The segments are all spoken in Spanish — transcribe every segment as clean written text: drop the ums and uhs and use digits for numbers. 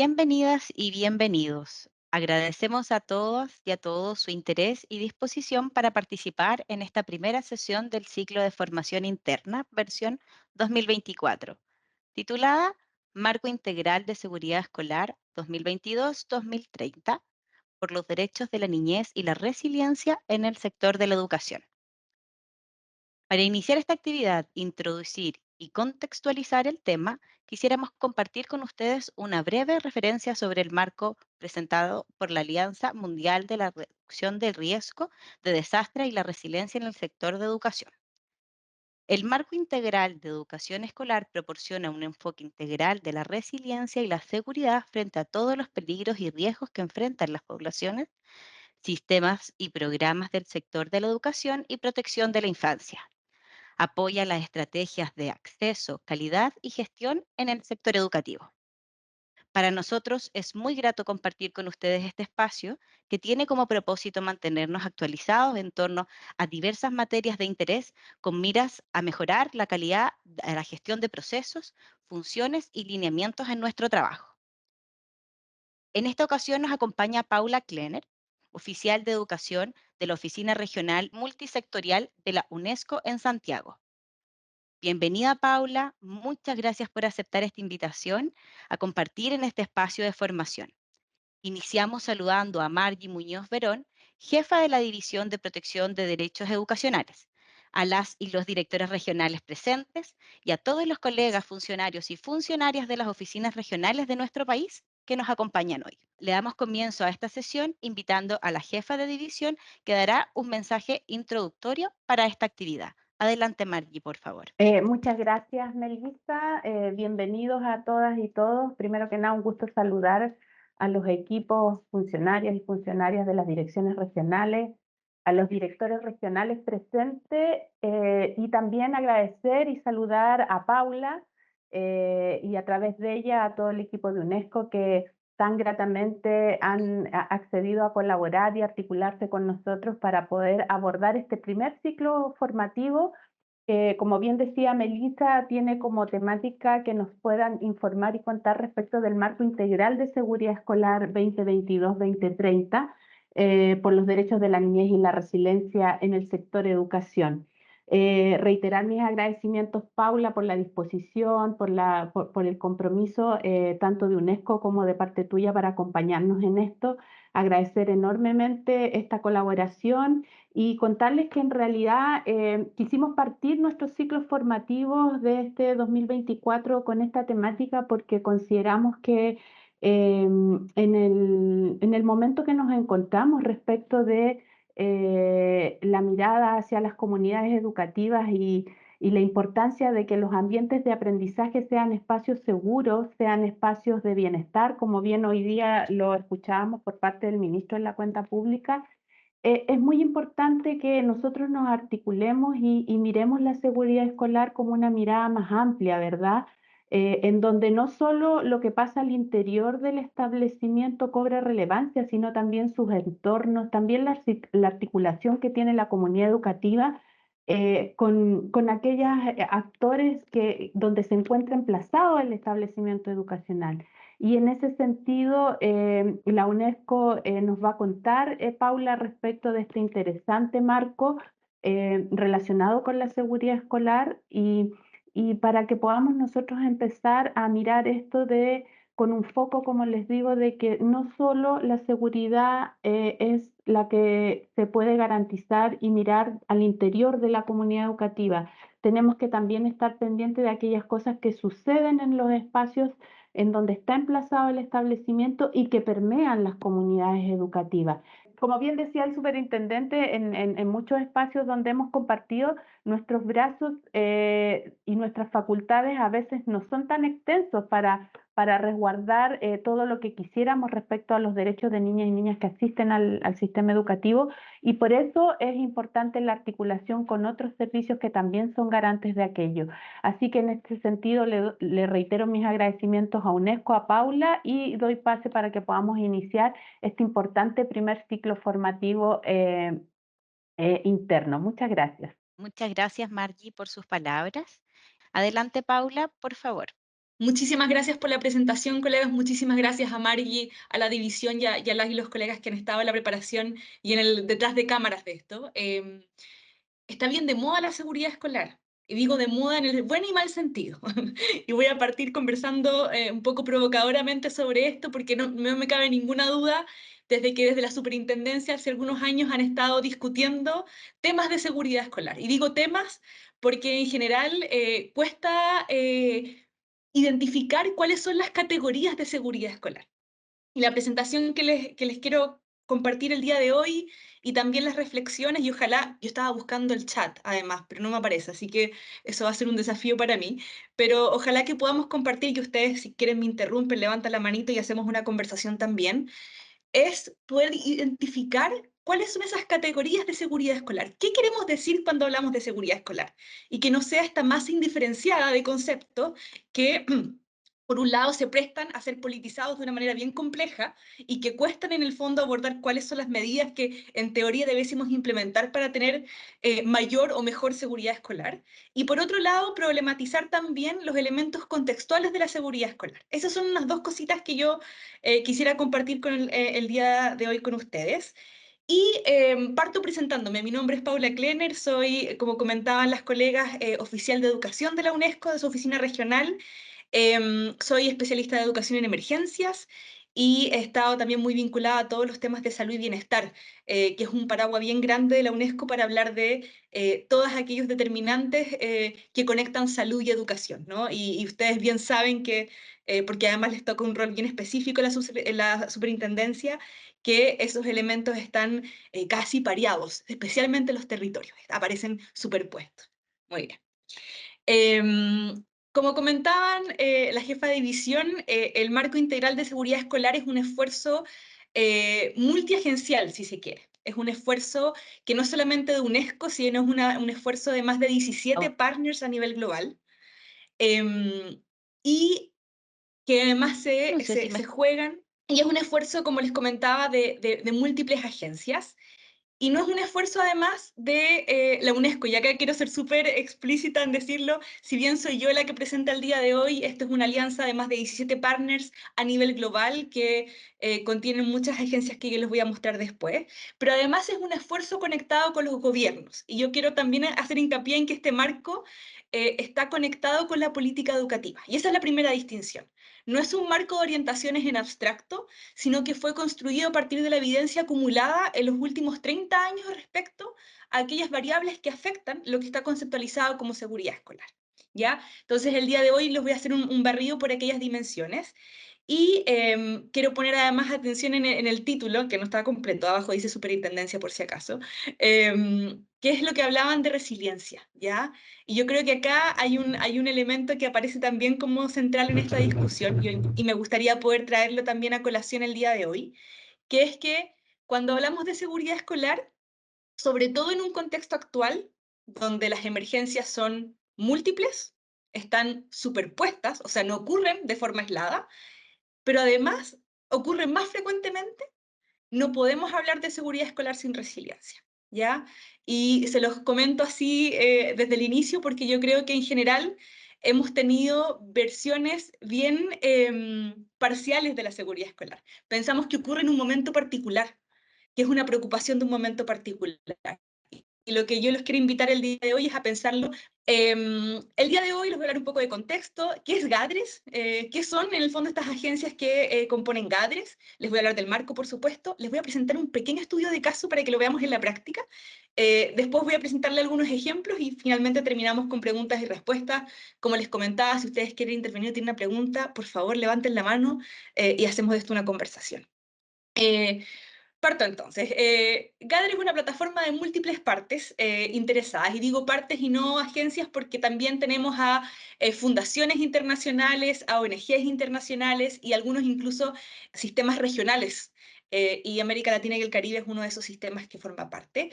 Bienvenidas y bienvenidos. Agradecemos a todas y a todos su interés y disposición para participar en esta primera sesión del ciclo de formación interna, versión 2024, titulada Marco Integral de Seguridad Escolar 2022-2030 por los derechos de la niñez y la resiliencia en el sector de la educación. Para iniciar esta actividad, introducir y contextualizar el tema, quisiéramos compartir con ustedes una breve referencia sobre el marco presentado por la Alianza Mundial de la Reducción del Riesgo de Desastre y la Resiliencia en el sector de educación. El marco integral de educación escolar proporciona un enfoque integral de la resiliencia y la seguridad frente a todos los peligros y riesgos que enfrentan las poblaciones, sistemas y programas del sector de la educación y protección de la infancia. Apoya las estrategias de acceso, calidad y gestión en el sector educativo. Para nosotros es muy grato compartir con ustedes este espacio que tiene como propósito mantenernos actualizados en torno a diversas materias de interés con miras a mejorar la calidad de la gestión de procesos, funciones y lineamientos en nuestro trabajo. En esta ocasión nos acompaña Paula Klenner, oficial de educación de la Oficina Regional Multisectorial de la UNESCO en Santiago. Bienvenida, Paula. Muchas gracias por aceptar esta invitación a compartir en este espacio de formación. Iniciamos saludando a Margie Muñoz Verón, jefa de la División de Protección de Derechos Educacionales, a las y los directores regionales presentes y a todos los colegas, funcionarios y funcionarias de las oficinas regionales de nuestro país que nos acompañan hoy. Le damos comienzo a esta sesión invitando a la jefa de división que dará un mensaje introductorio para esta actividad. Adelante, Margie, por favor. Muchas gracias, Melissa. Bienvenidos a todas y todos. Primero que nada, un gusto saludar a los equipos funcionarios y funcionarias de las direcciones regionales, a los directores regionales presentes y también agradecer y saludar a Paula y a través de ella a todo el equipo de UNESCO que tan gratamente han accedido a colaborar y articularse con nosotros para poder abordar este primer ciclo formativo. Como bien decía Melissa, tiene como temática que nos puedan informar y contar respecto del marco integral de seguridad escolar 2022-2030 por los derechos de la niñez y la resiliencia en el sector educación. Reiterar mis agradecimientos, Paula, por la disposición, por el compromiso tanto de UNESCO como de parte tuya para acompañarnos en esto. Agradecer enormemente esta colaboración y contarles que en realidad quisimos partir nuestros ciclos formativos de este 2024 con esta temática porque consideramos que en el momento que nos encontramos respecto de la mirada hacia las comunidades educativas y la importancia de que los ambientes de aprendizaje sean espacios seguros, sean espacios de bienestar, como bien hoy día lo escuchábamos por parte del ministro en la cuenta pública. Es muy importante que nosotros nos articulemos y miremos la seguridad escolar como una mirada más amplia, ¿verdad? En donde no solo lo que pasa al interior del establecimiento cobra relevancia, sino también sus entornos, también la articulación que tiene la comunidad educativa con aquellos actores donde se encuentra emplazado el establecimiento educacional. Y en ese sentido, la UNESCO nos va a contar, Paula, respecto de este interesante marco relacionado con la seguridad escolar y para que podamos nosotros empezar a mirar esto con un foco, como les digo, de que no solo la seguridad es la que se puede garantizar y mirar al interior de la comunidad educativa. Tenemos que también estar pendientes de aquellas cosas que suceden en los espacios en donde está emplazado el establecimiento y que permean las comunidades educativas. Como bien decía el superintendente, en muchos espacios donde hemos compartido, nuestros brazos y nuestras facultades a veces no son tan extensos para resguardar todo lo que quisiéramos respecto a los derechos de niñas y niñas que asisten al sistema educativo y por eso es importante la articulación con otros servicios que también son garantes de aquello. Así que en este sentido le reitero mis agradecimientos a UNESCO, a Paula y doy pase para que podamos iniciar este importante primer ciclo formativo interno. Muchas gracias. Muchas gracias, Margie, por sus palabras. Adelante, Paula, por favor. Muchísimas gracias por la presentación, colegas. Muchísimas gracias a Margie, a la división y a las y los colegas que han estado en la preparación y en el detrás de cámaras de esto. Está bien de moda la seguridad escolar. Y digo de moda en el buen y mal sentido. Y voy a partir conversando un poco provocadoramente sobre esto porque no me cabe ninguna duda desde que desde la superintendencia hace algunos años han estado discutiendo temas de seguridad escolar. Y digo temas porque en general cuesta identificar cuáles son las categorías de seguridad escolar. Y la presentación que les quiero compartir el día de hoy y también las reflexiones, y ojalá, yo estaba buscando el chat además, pero no me aparece, así que eso va a ser un desafío para mí, pero ojalá que podamos compartir, que ustedes si quieren me interrumpen, levantan la manito y hacemos una conversación también, es poder identificar cuáles son esas categorías de seguridad escolar. ¿Qué queremos decir cuando hablamos de seguridad escolar? Y que no sea esta masa indiferenciada de conceptos que, por un lado, se prestan a ser politizados de una manera bien compleja y que cuestan en el fondo abordar cuáles son las medidas que en teoría debésemos implementar para tener mayor o mejor seguridad escolar. Y por otro lado, problematizar también los elementos contextuales de la seguridad escolar. Esas son unas dos cositas que yo quisiera compartir con el día de hoy con ustedes. Y parto presentándome. Mi nombre es Paula Klenner, soy, como comentaban las colegas, oficial de educación de la UNESCO, de su oficina regional. Soy especialista de educación en emergencias y he estado también muy vinculada a todos los temas de salud y bienestar, que es un paraguas bien grande de la UNESCO para hablar de todos aquellos determinantes que conectan salud y educación, ¿no? Y ustedes bien saben que, porque además les toca un rol bien específico en la superintendencia, que esos elementos están casi pareados, especialmente los territorios, aparecen superpuestos. Muy bien. Como comentaban la jefa de división, el marco integral de seguridad escolar es un esfuerzo multiagencial, si se quiere. Es un esfuerzo que no solamente de UNESCO, sino es un esfuerzo de más de 17 Oh, partners a nivel global. em, y que además no sé si me... se juegan. Y es un esfuerzo, como les comentaba, de múltiples agencias. Y no es un esfuerzo además de la UNESCO, y acá quiero ser súper explícita en decirlo, si bien soy yo la que presenta el día de hoy, esto es una alianza de más de 17 partners a nivel global que contienen muchas agencias que yo les voy a mostrar después, pero además es un esfuerzo conectado con los gobiernos. Y yo quiero también hacer hincapié en que este marco está conectado con la política educativa. Y esa es la primera distinción. No es un marco de orientaciones en abstracto, sino que fue construido a partir de la evidencia acumulada en los últimos 30 años respecto a aquellas variables que afectan lo que está conceptualizado como seguridad escolar. ¿Ya? Entonces, el día de hoy les voy a hacer un barrido por aquellas dimensiones. Y quiero poner además atención en el título, que no está completo, abajo dice superintendencia por si acaso, que es lo que hablaban de resiliencia, ¿ya? Y yo creo que acá hay un elemento que aparece también como central en esta discusión y me gustaría poder traerlo también a colación el día de hoy, que es que cuando hablamos de seguridad escolar, sobre todo en un contexto actual, donde las emergencias son múltiples, están superpuestas, o sea, no ocurren de forma aislada, pero además ocurren más frecuentemente, no podemos hablar de seguridad escolar sin resiliencia, ¿ya? Y se los comento así desde el inicio porque yo creo que en general hemos tenido versiones bien parciales de la seguridad escolar. Pensamos que ocurre en un momento particular, que es una preocupación de un momento particular. Y lo que yo los quiero invitar el día de hoy es a pensarlo. El día de hoy les voy a hablar un poco de contexto. ¿Qué es GADRES? ¿Qué son en el fondo estas agencias que componen GADRES? Les voy a hablar del marco, por supuesto. Les voy a presentar un pequeño estudio de caso para que lo veamos en la práctica. Después voy a presentarle algunos ejemplos y finalmente terminamos con preguntas y respuestas. Como les comentaba, si ustedes quieren intervenir o tienen una pregunta, por favor levanten la mano y hacemos de esto una conversación. Eh, Parto entonces. Gather es una plataforma de múltiples partes interesadas, y digo partes y no agencias porque también tenemos a fundaciones internacionales, a ONGs internacionales y algunos incluso sistemas regionales. Y América Latina y el Caribe es uno de esos sistemas que forma parte.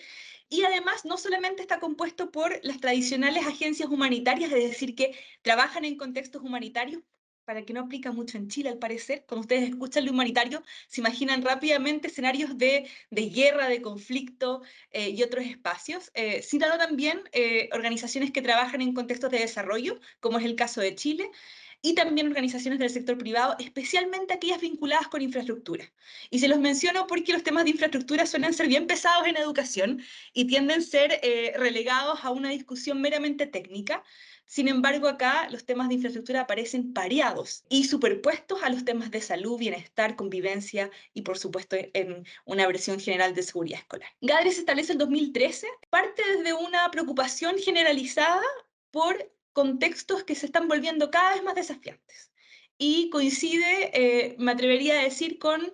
Y además no solamente está compuesto por las tradicionales agencias humanitarias, es decir, que trabajan en contextos humanitarios, para que no aplica mucho en Chile al parecer. Cuando ustedes escuchan lo humanitario, se imaginan rápidamente escenarios de guerra, de conflicto y otros espacios, sino también organizaciones que trabajan en contextos de desarrollo, como es el caso de Chile, y también organizaciones del sector privado, especialmente aquellas vinculadas con infraestructura. Y se los menciono porque los temas de infraestructura suelen ser bien pesados en educación y tienden a ser relegados a una discusión meramente técnica. Sin embargo, acá los temas de infraestructura aparecen pareados y superpuestos a los temas de salud, bienestar, convivencia y, por supuesto, en una versión general de seguridad escolar. GADRE se establece en 2013, parte desde una preocupación generalizada por contextos que se están volviendo cada vez más desafiantes. Y coincide, me atrevería a decir, con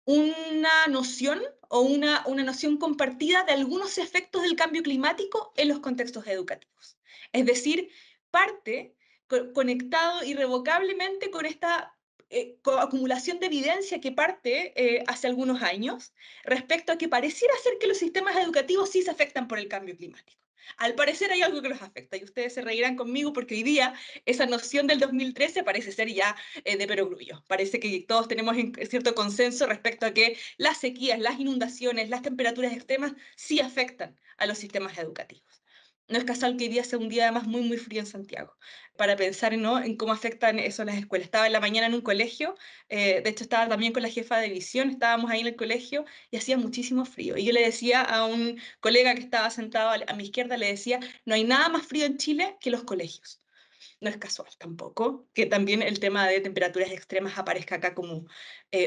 una noción o una noción compartida de algunos efectos del cambio climático en los contextos educativos. Es decir, parte conectado irrevocablemente con esta acumulación de evidencia que parte hace algunos años respecto a que pareciera ser que los sistemas educativos sí se afectan por el cambio climático. Al parecer hay algo que los afecta y ustedes se reirán conmigo porque hoy día esa noción del 2013 parece ser ya de perogrullo. Parece que todos tenemos cierto consenso respecto a que las sequías, las inundaciones, las temperaturas extremas sí afectan a los sistemas educativos. No es casual que hoy día sea un día además muy, muy frío en Santiago, para pensar, ¿no?, en cómo afectan eso a las escuelas. Estaba en la mañana en un colegio, de hecho estaba también con la jefa de división, estábamos ahí en el colegio y hacía muchísimo frío. Y yo le decía a un colega que estaba sentado a mi izquierda, le decía, no hay nada más frío en Chile que los colegios. No es casual tampoco que también el tema de temperaturas extremas aparezca acá como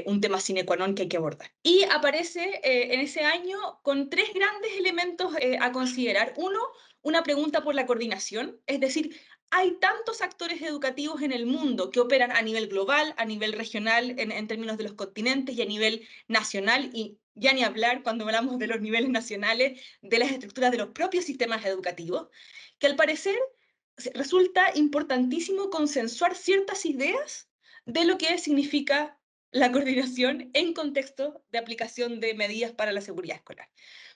un tema sine qua non que hay que abordar. Y aparece en ese año con tres grandes elementos a considerar. Uno, una pregunta por la coordinación, es decir, hay tantos actores educativos en el mundo que operan a nivel global, a nivel regional, en términos de los continentes y a nivel nacional, y ya ni hablar cuando hablamos de los niveles nacionales, de las estructuras de los propios sistemas educativos, que al parecer resulta importantísimo consensuar ciertas ideas de lo que significa la coordinación en contexto de aplicación de medidas para la seguridad escolar.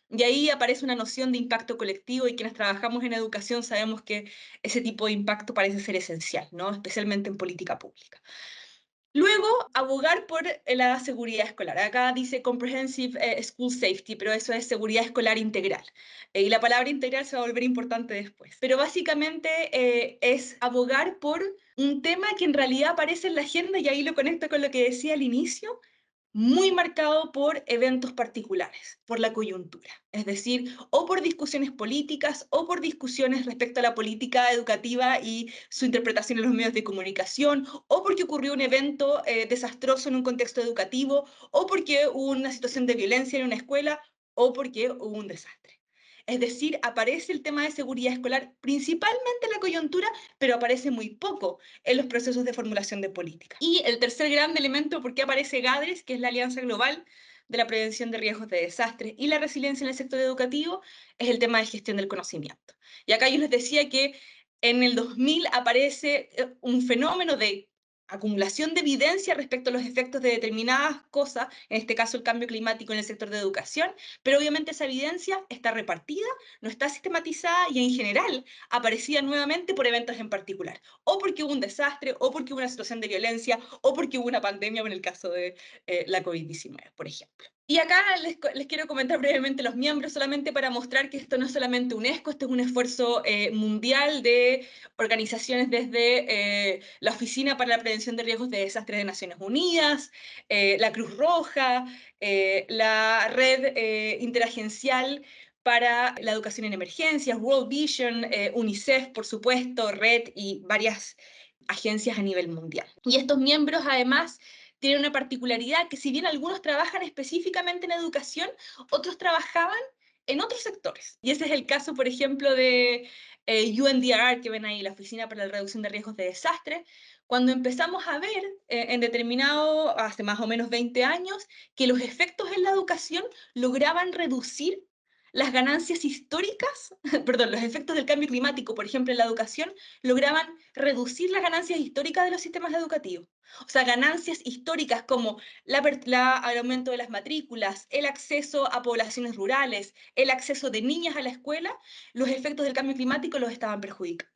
Y ahí aparece una noción de impacto colectivo y quienes trabajamos en educación sabemos que ese tipo de impacto parece ser esencial, ¿no?, especialmente en política pública. Luego, abogar por la seguridad escolar. Acá dice Comprehensive School Safety, pero eso es seguridad escolar integral. Y la palabra integral se va a volver importante después. Pero básicamente es abogar por un tema que en realidad aparece en la agenda, y ahí lo conecto con lo que decía al inicio, muy marcado por eventos particulares, por la coyuntura. Es decir, o por discusiones políticas o por discusiones respecto a la política educativa y su interpretación en los medios de comunicación, o porque ocurrió un evento desastroso en un contexto educativo, o porque hubo una situación de violencia en una escuela, o porque hubo un desastre. Es decir, aparece el tema de seguridad escolar principalmente en la coyuntura, pero aparece muy poco en los procesos de formulación de política. Y el tercer gran elemento, ¿por qué aparece GADRES?, que es la Alianza Global de la Prevención de Riesgos de Desastres y la Resiliencia en el sector educativo, es el tema de gestión del conocimiento. Y acá yo les decía que en el 2000 aparece un fenómeno de acumulación de evidencia respecto a los efectos de determinadas cosas, en este caso el cambio climático en el sector de educación, pero obviamente esa evidencia está repartida, no está sistematizada y en general aparecía nuevamente por eventos en particular, o porque hubo un desastre, o porque hubo una situación de violencia, o porque hubo una pandemia, en el caso de la COVID-19, por ejemplo. Y acá les quiero comentar brevemente los miembros, solamente para mostrar que esto no es solamente UNESCO, esto es un esfuerzo mundial de organizaciones desde la Oficina para la Prevención de Riesgos de Desastres de Naciones Unidas, la Cruz Roja, la Red Interagencial para la Educación en Emergencias, World Vision, UNICEF, por supuesto, RED y varias agencias a nivel mundial. Y estos miembros, además, tienen una particularidad que si bien algunos trabajan específicamente en educación, otros trabajaban en otros sectores. Y ese es el caso, por ejemplo, de UNDRR, que ven ahí, la Oficina para la Reducción de Riesgos de Desastre, cuando empezamos a ver en determinado, hace más o menos 20 años, que los efectos en la educación lograban reducir las ganancias históricas, perdón, los efectos del cambio climático, por ejemplo, en la educación, lograban reducir las ganancias históricas de los sistemas educativos. O sea, ganancias históricas como el aumento de las matrículas, el acceso a poblaciones rurales, el acceso de niñas a la escuela, los efectos del cambio climático los estaban perjudicando.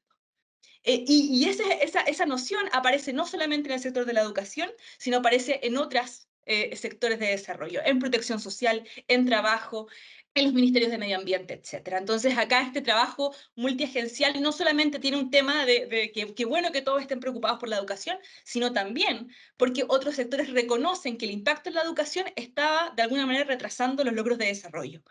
Y esa noción aparece no solamente en el sector de la educación, sino aparece en otros sectores de desarrollo, en protección social, en trabajo, en los ministerios de medio ambiente, etcétera. Entonces, acá este trabajo multiagencial no solamente tiene un tema de que bueno que todos estén preocupados por la educación, sino también porque otros sectores reconocen que el impacto en la educación estaba de alguna manera retrasando los logros de desarrollo.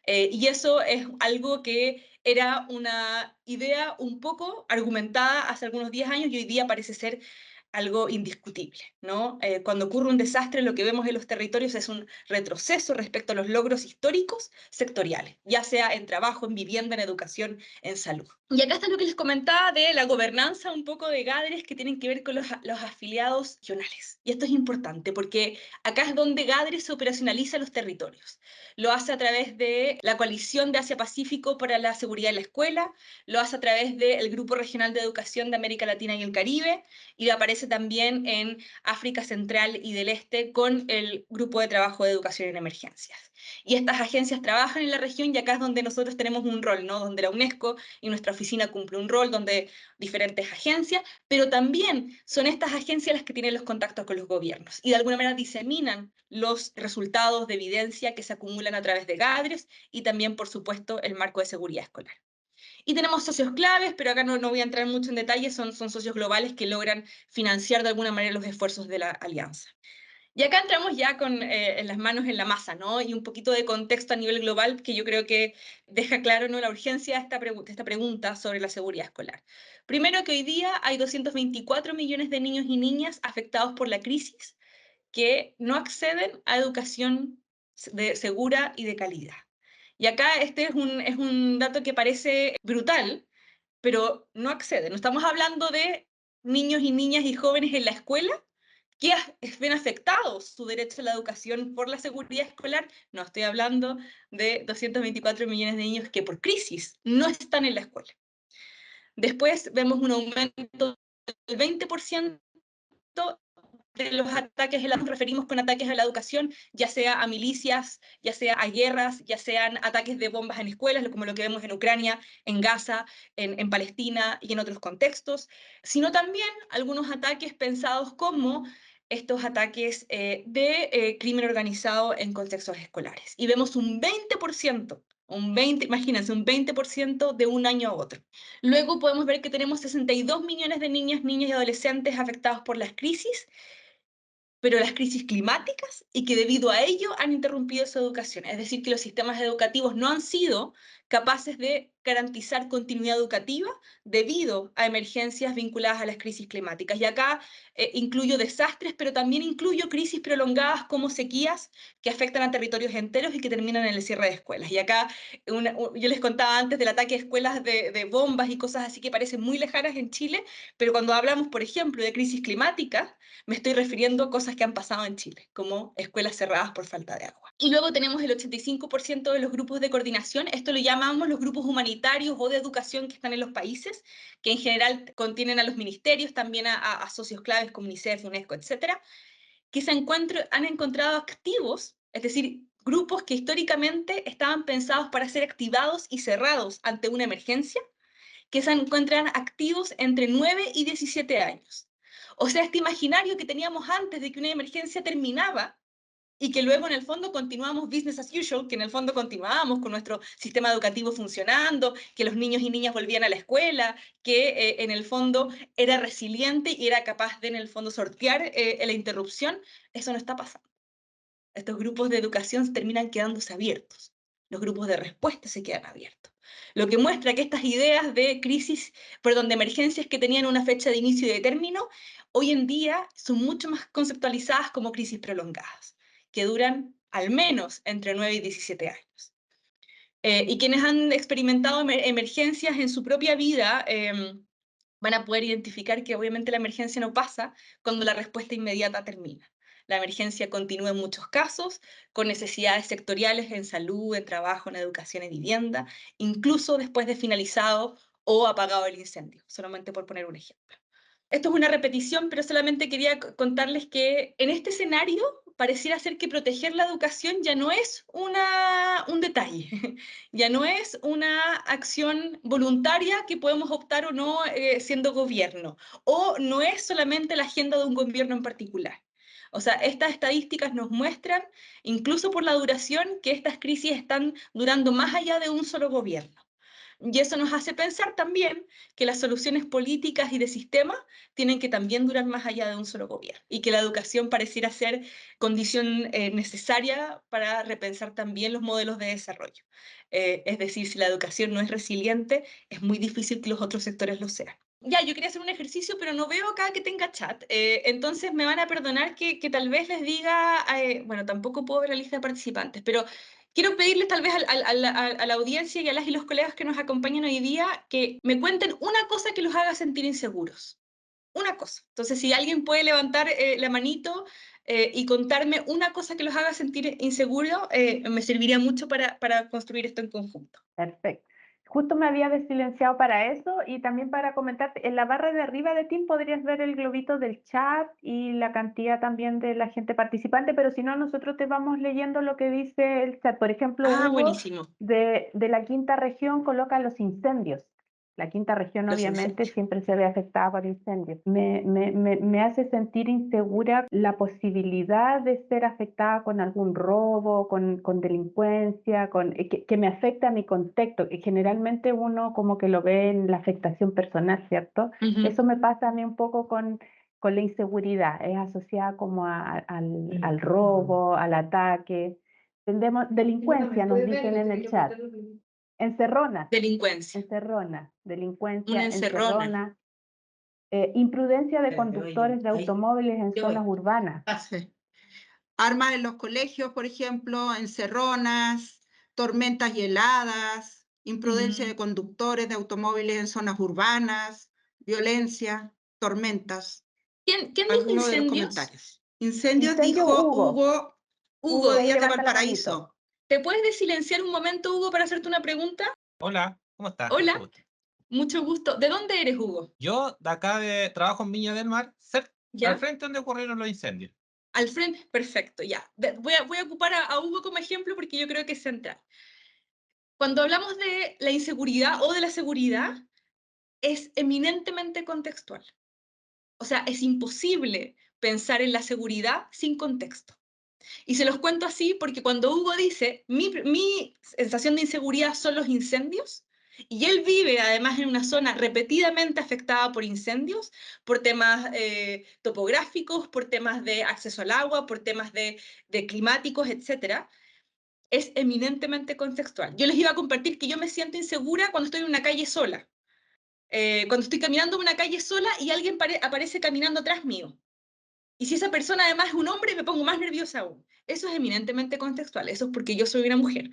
Y eso es algo que era una idea un poco argumentada hace algunos 10 años y hoy día parece ser algo indiscutible, ¿no? Cuando ocurre un desastre, lo que vemos en los territorios es un retroceso respecto a los logros históricos sectoriales, ya sea en trabajo, en vivienda, en educación, en salud. Y acá está lo que les comentaba de la gobernanza un poco de GADRES que tienen que ver con los afiliados regionales. Y esto es importante porque acá es donde GADRES operacionaliza los territorios. Lo hace a través de la Coalición de Asia-Pacífico para la Seguridad en la Escuela, lo hace a través del Grupo Regional de Educación de América Latina y el Caribe, y aparece también en África Central y del Este con el Grupo de Trabajo de Educación en Emergencias. Y estas agencias trabajan en la región y acá es donde nosotros tenemos un rol, ¿no? Donde la UNESCO y nuestra oficina cumple un rol, donde diferentes agencias, pero también son estas agencias las que tienen los contactos con los gobiernos y de alguna manera diseminan los resultados de evidencia que se acumulan a través de GADRES y también, por supuesto, el marco de seguridad escolar. Y tenemos socios claves, pero acá no voy a entrar mucho en detalle, son socios globales que logran financiar de alguna manera los esfuerzos de la alianza. Y acá entramos ya con en las manos en la masa, ¿no? Y un poquito de contexto a nivel global que yo creo que deja claro, ¿no?, la urgencia de esta pregunta sobre la seguridad escolar. Primero, que hoy día hay 224 millones de niños y niñas afectados por la crisis que no acceden a educación segura y de calidad. Y acá este es un dato que parece brutal, pero no acceden. No estamos hablando de niños y niñas y jóvenes en la escuela que ven afectados su derecho a la educación por la seguridad escolar. No, estoy hablando de 224 millones de niños que por crisis no están en la escuela. Después vemos un aumento del 20% de los ataques, nos referimos con ataques a la educación, ya sea a milicias, ya sea a guerras, ya sean ataques de bombas en escuelas, como lo que vemos en Ucrania, en Gaza, en Palestina y en otros contextos, sino también algunos ataques pensados como estos ataques de crimen organizado en contextos escolares. Y vemos un 20%, imagínense, un 20% de un año a otro. Luego podemos ver que tenemos 62 millones de niñas, niños y adolescentes afectados por las crisis, pero las crisis climáticas y que debido a ello han interrumpido su educación. Es decir, que los sistemas educativos no han sido capaces de garantizar continuidad educativa debido a emergencias vinculadas a las crisis climáticas. Y acá incluyo desastres, pero también incluyo crisis prolongadas como sequías que afectan a territorios enteros y que terminan en el cierre de escuelas. Y acá yo les contaba antes del ataque a escuelas de bombas y cosas así que parecen muy lejanas en Chile, pero cuando hablamos, por ejemplo, de crisis climática, me estoy refiriendo a cosas que han pasado en Chile, como escuelas cerradas por falta de agua. Y luego tenemos el 85% de los grupos de coordinación, esto lo llamamos los grupos humanitarios o de educación que están en los países, que en general contienen a los ministerios, también a socios claves como UNICEF, UNESCO, etcétera, que han encontrado activos, es decir, grupos que históricamente estaban pensados para ser activados y cerrados ante una emergencia, que se encuentran activos entre 9 y 17 años. O sea, este imaginario que teníamos antes de que una emergencia terminaba y que luego en el fondo continuamos business as usual, que en el fondo continuábamos con nuestro sistema educativo funcionando, que los niños y niñas volvían a la escuela, que en el fondo era resiliente y era capaz de en el fondo sortear la interrupción, eso no está pasando. Estos grupos de educación terminan quedándose abiertos. Los grupos de respuesta se quedan abiertos. Lo que muestra que estas ideas de crisis, perdón, de emergencias que tenían una fecha de inicio y de término, hoy en día son mucho más conceptualizadas como crisis prolongadas, que duran al menos entre 9 y 17 años. Y quienes han experimentado emergencias en su propia vida van a poder identificar que obviamente la emergencia no pasa cuando la respuesta inmediata termina. La emergencia continúa en muchos casos, con necesidades sectoriales en salud, en trabajo, en educación y vivienda, incluso después de finalizado o apagado el incendio, solamente por poner un ejemplo. Esto es una repetición, pero solamente quería contarles que en este escenario pareciera ser que proteger la educación ya no es un detalle, ya no es una acción voluntaria que podemos optar o no siendo gobierno, o no es solamente la agenda de un gobierno en particular. O sea, estas estadísticas nos muestran, incluso por la duración, que estas crisis están durando más allá de un solo gobierno. Y eso nos hace pensar también que las soluciones políticas y de sistema tienen que también durar más allá de un solo gobierno y que la educación pareciera ser condición necesaria para repensar también los modelos de desarrollo. Es decir, si la educación no es resiliente, es muy difícil que los otros sectores lo sean. Ya, yo quería hacer un ejercicio, pero no veo acá que tenga chat. Entonces me van a perdonar que tal vez les diga, bueno, tampoco puedo ver la lista de participantes, pero quiero pedirles tal vez a la audiencia y a las y los colegas que nos acompañan hoy día que me cuenten una cosa que los haga sentir inseguros. Una cosa. Entonces, si alguien puede levantar la manito y contarme una cosa que los haga sentir inseguros, me serviría mucho para construir esto en conjunto. Perfecto. Justo me había desilenciado para eso y también para comentarte, en la barra de arriba de Team podrías ver el globito del chat y la cantidad también de la gente participante, pero si no, nosotros te vamos leyendo lo que dice el chat. Por ejemplo, Ah, Hugo buenísimo. de la quinta región coloca los incendios. La quinta región Los obviamente incendios. siempre se ve afectada por incendios. Me hace sentir insegura la posibilidad de ser afectada con algún robo, con delincuencia, que me afecta a mi contexto, que generalmente uno como que lo ve en la afectación personal, ¿cierto? Ujú. Eso me pasa a mí un poco con la inseguridad, es asociada como al robo, al ataque. Tendemos, delincuencia nos dicen en el chat. Encerronas, Delincuencia. Una delincuencia, encerrona. encerrona, imprudencia de Espérate, oye, conductores de ahí, automóviles en yo zonas voy. urbanas. Sí. Armas en los colegios, por ejemplo, encerronas, tormentas y heladas, imprudencia de conductores de automóviles en zonas urbanas, violencia, tormentas. ¿Quién dijo Algunos de los incendios? comentarios. Incendios Incendio, dijo Hugo. Hugo, Ahí Díaz de levanta la Valparaíso. manito. ¿te puedes desilenciar un momento, Hugo, para hacerte una pregunta? Hola, ¿cómo estás? Mucho Hola, gusto. mucho gusto. ¿De dónde eres, Hugo? Yo de acá trabajo en Viña del Mar, al ¿Ya? frente donde ocurrieron los incendios. Al frente, perfecto, ya. Voy a ocupar a Hugo como ejemplo porque yo creo que es central. Cuando hablamos de la inseguridad o de la seguridad, es eminentemente contextual. O sea, es imposible pensar en la seguridad sin contexto. Y se los cuento así porque cuando Hugo dice, mi sensación de inseguridad son los incendios, y él vive además en una zona repetidamente afectada por incendios, por temas topográficos, por temas de acceso al agua, por temas de climáticos, etc., es eminentemente contextual. Yo les iba a compartir que yo me siento insegura cuando estoy en una calle sola. Cuando estoy caminando en una calle sola y alguien aparece caminando atrás mío. Y si esa persona además es un hombre, me pongo más nerviosa aún. Eso es eminentemente contextual, eso es porque yo soy una mujer.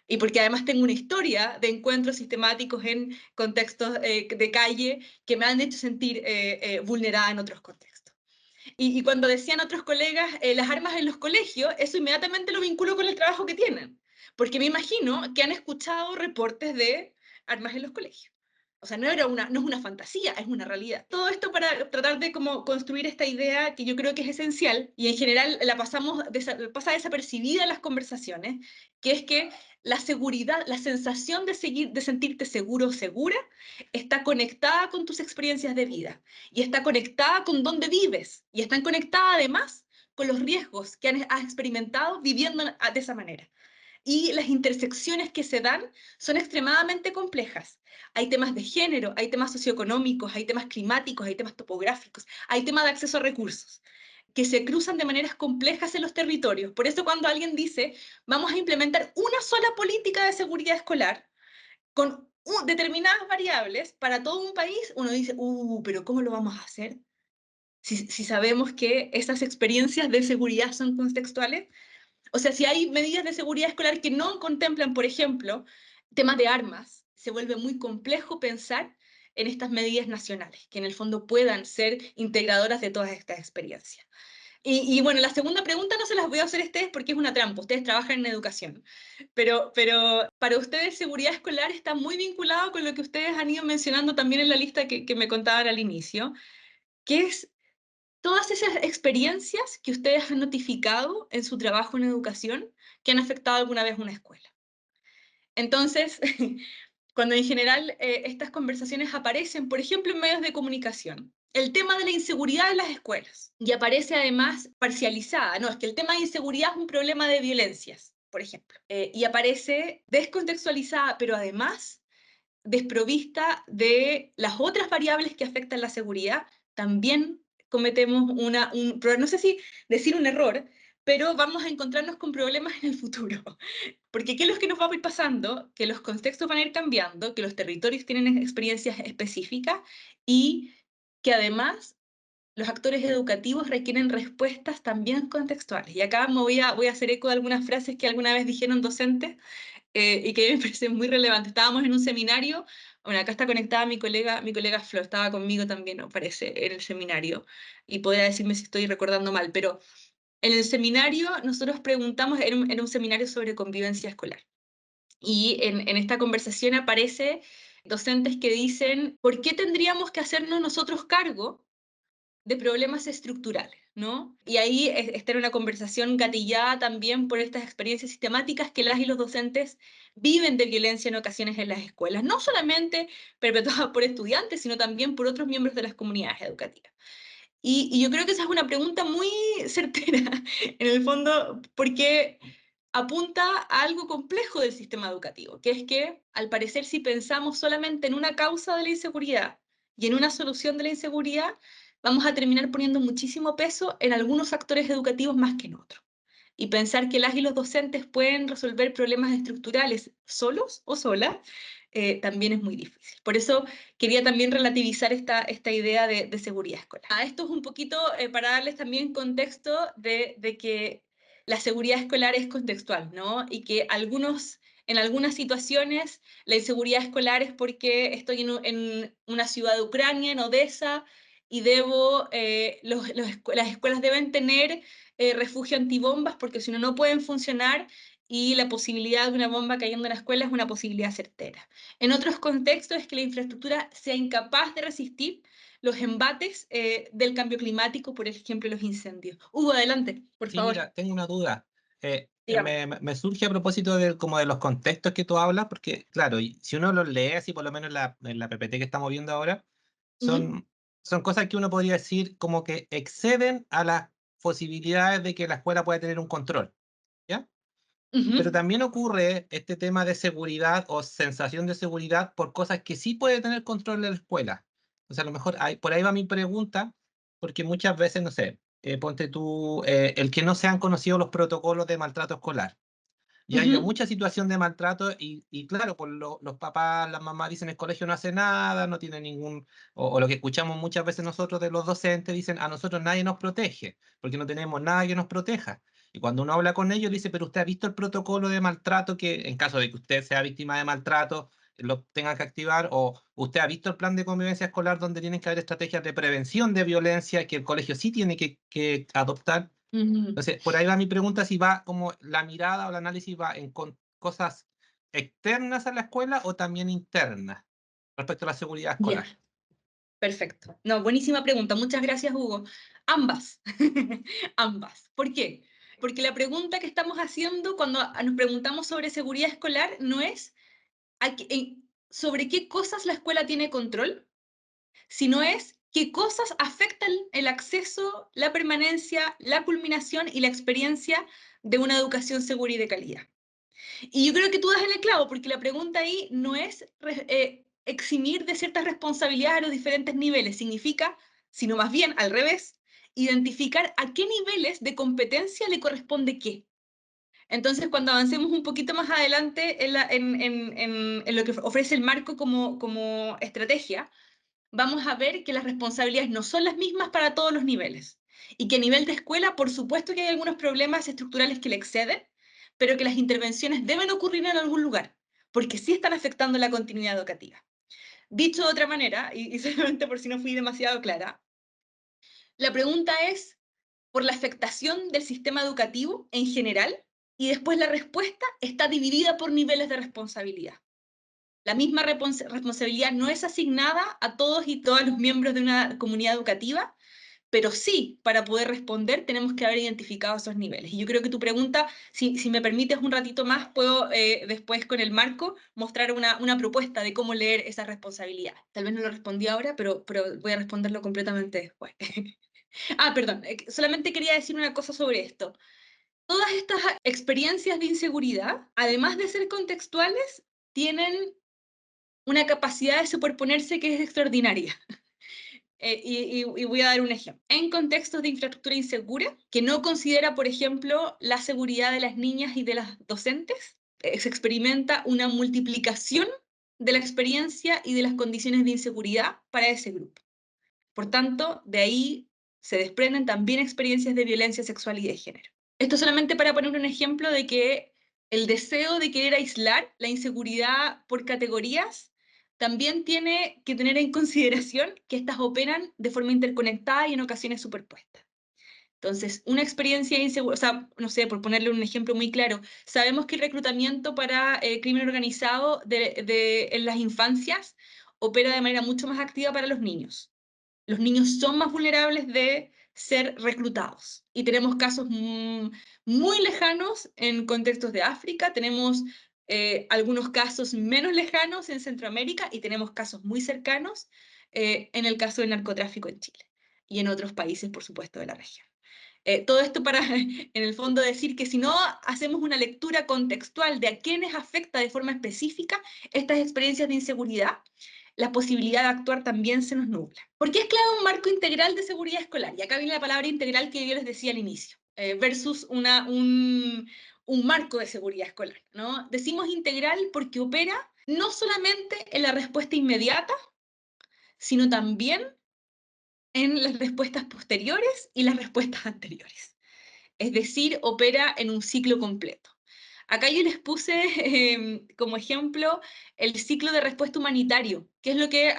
Y porque además tengo una historia de encuentros sistemáticos en contextos de calle que me han hecho sentir vulnerada en otros contextos. Y cuando decían otros colegas las armas en los colegios, eso inmediatamente lo vinculo con el trabajo que tienen. Porque me imagino que han escuchado reportes de armas en los colegios. O sea, no es una fantasía, es una realidad. Todo esto para tratar de como construir esta idea que yo creo que es esencial y en general pasa desapercibida en las conversaciones, que es que la seguridad, la sensación de sentirte seguro o segura, está conectada con tus experiencias de vida y está conectada con dónde vives y está conectada además con los riesgos que has experimentado viviendo de esa manera. Y las intersecciones que se dan son extremadamente complejas. Hay temas de género, hay temas socioeconómicos, hay temas climáticos, hay temas topográficos, hay temas de acceso a recursos que se cruzan de maneras complejas en los territorios. Por eso cuando alguien dice, vamos a implementar una sola política de seguridad escolar con determinadas variables para todo un país, uno dice, pero ¿cómo lo vamos a hacer? Si sabemos que esas experiencias de seguridad son contextuales, o sea, si hay medidas de seguridad escolar que no contemplan, por ejemplo, temas de armas, se vuelve muy complejo pensar en estas medidas nacionales, que en el fondo puedan ser integradoras de todas estas experiencias. Bueno, la segunda pregunta no se las voy a hacer a ustedes porque es una trampa, ustedes trabajan en educación, pero para ustedes seguridad escolar está muy vinculado con lo que ustedes han ido mencionando también en la lista que me contaban al inicio, que es todas esas experiencias que ustedes han notificado en su trabajo en educación que han afectado alguna vez una escuela. Entonces, cuando en general estas conversaciones aparecen, por ejemplo, en medios de comunicación. El tema de la inseguridad en las escuelas. Y aparece además parcializada. No, es que el tema de inseguridad es un problema de violencias, por ejemplo. Y aparece descontextualizada, pero además desprovista de las otras variables que afectan la seguridad. También cometemos no sé si decir un error, pero vamos a encontrarnos con problemas en el futuro. Porque ¿qué es lo que nos va a ir pasando? Que los contextos van a ir cambiando, que los territorios tienen experiencias específicas y que además los actores educativos requieren respuestas también contextuales. Y acá voy a hacer eco de algunas frases que alguna vez dijeron docentes y que me parecen muy relevantes. Estábamos en un seminario, bueno, acá está conectada mi colega Flor, estaba conmigo también, ¿no? Parece, en el seminario, y podrá decirme si estoy recordando mal, pero en el seminario nosotros preguntamos, era un seminario sobre convivencia escolar. Y en esta conversación aparece docentes que dicen, ¿por qué tendríamos que hacernos nosotros cargo de problemas estructurales, ¿no? Y ahí está en una conversación gatillada también por estas experiencias sistemáticas que las y los docentes viven de violencia en ocasiones en las escuelas, no solamente perpetuada por estudiantes, sino también por otros miembros de las comunidades educativas. Y yo creo que esa es una pregunta muy certera, en el fondo, porque apunta a algo complejo del sistema educativo, que es que, al parecer, si pensamos solamente en una causa de la inseguridad y en una solución de la inseguridad, vamos a terminar poniendo muchísimo peso en algunos actores educativos más que en otros. Y pensar que las y los docentes pueden resolver problemas estructurales solos o solas, también es muy difícil. Por eso quería también relativizar esta idea de seguridad escolar. Esto es un poquito para darles también contexto de que la seguridad escolar es contextual, ¿no? Y que en algunas situaciones la inseguridad escolar es porque estoy en una ciudad de Ucrania, en Odessa, y las escuelas deben tener refugio antibombas porque si no, no pueden funcionar y la posibilidad de una bomba cayendo en la escuela es una posibilidad certera. En otros contextos es que la infraestructura sea incapaz de resistir los embates del cambio climático, por ejemplo, los incendios. Hugo, adelante, por Sí, favor. mira, tengo una duda. Dígame. Me surge a propósito como de los contextos que tú hablas, porque claro, y si uno los lee así, por lo menos en la PPT que estamos viendo ahora, Ujú, son cosas que uno podría decir como que exceden a las posibilidades de que la escuela pueda tener un control, ¿ya? Pero ujú, también ocurre este tema de seguridad o sensación de seguridad por cosas que sí puede tener control de la escuela. O sea, a lo mejor por ahí va mi pregunta, porque muchas veces, no sé, ponte tú, el que no se han conocido los protocolos de maltrato escolar. Y hay ujú, mucha situación de maltrato y claro, pues los papás, las mamás dicen el colegio no hace nada, no tiene ningún, o lo que escuchamos muchas veces nosotros de los docentes, dicen a nosotros nadie nos protege, porque no tenemos nada que nos proteja. Y cuando uno habla con ellos, le dice, pero usted ha visto el protocolo de maltrato que en caso de que usted sea víctima de maltrato, lo tenga que activar, o usted ha visto el plan de convivencia escolar donde tienen que haber estrategias de prevención de violencia que el colegio sí tiene que adoptar. ujú. Entonces, por ahí va mi pregunta, si va como la mirada o el análisis va en cosas externas a la escuela o también internas respecto a la seguridad Ya, escolar. perfecto. No, buenísima pregunta. Muchas gracias, Hugo. Ambas. Ambas. ¿Por qué? Porque la pregunta que estamos haciendo cuando nos preguntamos sobre seguridad escolar no es sobre qué cosas la escuela tiene control, sino es qué cosas afectan el acceso, la permanencia, la culminación y la experiencia de una educación segura y de calidad. Y yo creo que tú das en el clavo, porque la pregunta ahí no es eximir de ciertas responsabilidades a los diferentes niveles, significa, sino más bien al revés, identificar a qué niveles de competencia le corresponde qué. Entonces, cuando avancemos un poquito más adelante en lo que ofrece el marco como estrategia, vamos a ver que las responsabilidades no son las mismas para todos los niveles. Y que a nivel de escuela, por supuesto que hay algunos problemas estructurales que le exceden, pero que las intervenciones deben ocurrir en algún lugar, porque sí están afectando la continuidad educativa. Dicho de otra manera, y solamente por si no fui demasiado clara, la pregunta es por la afectación del sistema educativo en general y después la respuesta está dividida por niveles de responsabilidad. La misma responsabilidad no es asignada a todos y todas los miembros de una comunidad educativa, pero sí, para poder responder tenemos que haber identificado esos niveles. Y yo creo que tu pregunta, si me permites un ratito más, puedo después con el marco mostrar una propuesta de cómo leer esa responsabilidad. Tal vez no lo respondí ahora, pero voy a responderlo completamente después. Perdón, solamente quería decir una cosa sobre esto. Todas estas experiencias de inseguridad, además de ser contextuales, tienen una capacidad de superponerse que es extraordinaria. Y voy a dar un ejemplo. En contextos de infraestructura insegura, que no considera, por ejemplo, la seguridad de las niñas y de las docentes, se experimenta una multiplicación de la experiencia y de las condiciones de inseguridad para ese grupo. Por tanto, de ahí se desprenden también experiencias de violencia sexual y de género. Esto solamente para poner un ejemplo de que el deseo de querer aislar la inseguridad por categorías también tiene que tener en consideración que estas operan de forma interconectada y en ocasiones superpuestas. Entonces, una experiencia insegura, o sea, no sé, por ponerle un ejemplo muy claro, sabemos que el reclutamiento para crimen organizado en las infancias opera de manera mucho más activa para los niños. Los niños son más vulnerables de ser reclutados. Y tenemos casos muy lejanos en contextos de África, tenemos algunos casos menos lejanos en Centroamérica y tenemos casos muy cercanos en el caso del narcotráfico en Chile y en otros países, por supuesto, de la región. Todo esto para, en el fondo, decir que si no hacemos una lectura contextual de a quiénes afecta de forma específica estas experiencias de inseguridad, la posibilidad de actuar también se nos nubla. ¿Por qué es clave un marco integral de seguridad escolar? Y acá viene la palabra integral que yo les decía al inicio, versus un marco de seguridad escolar, ¿no? Decimos integral porque opera no solamente en la respuesta inmediata, sino también en las respuestas posteriores y las respuestas anteriores. Es decir, opera en un ciclo completo. Acá yo les puse como ejemplo el ciclo de respuesta humanitario, que es lo que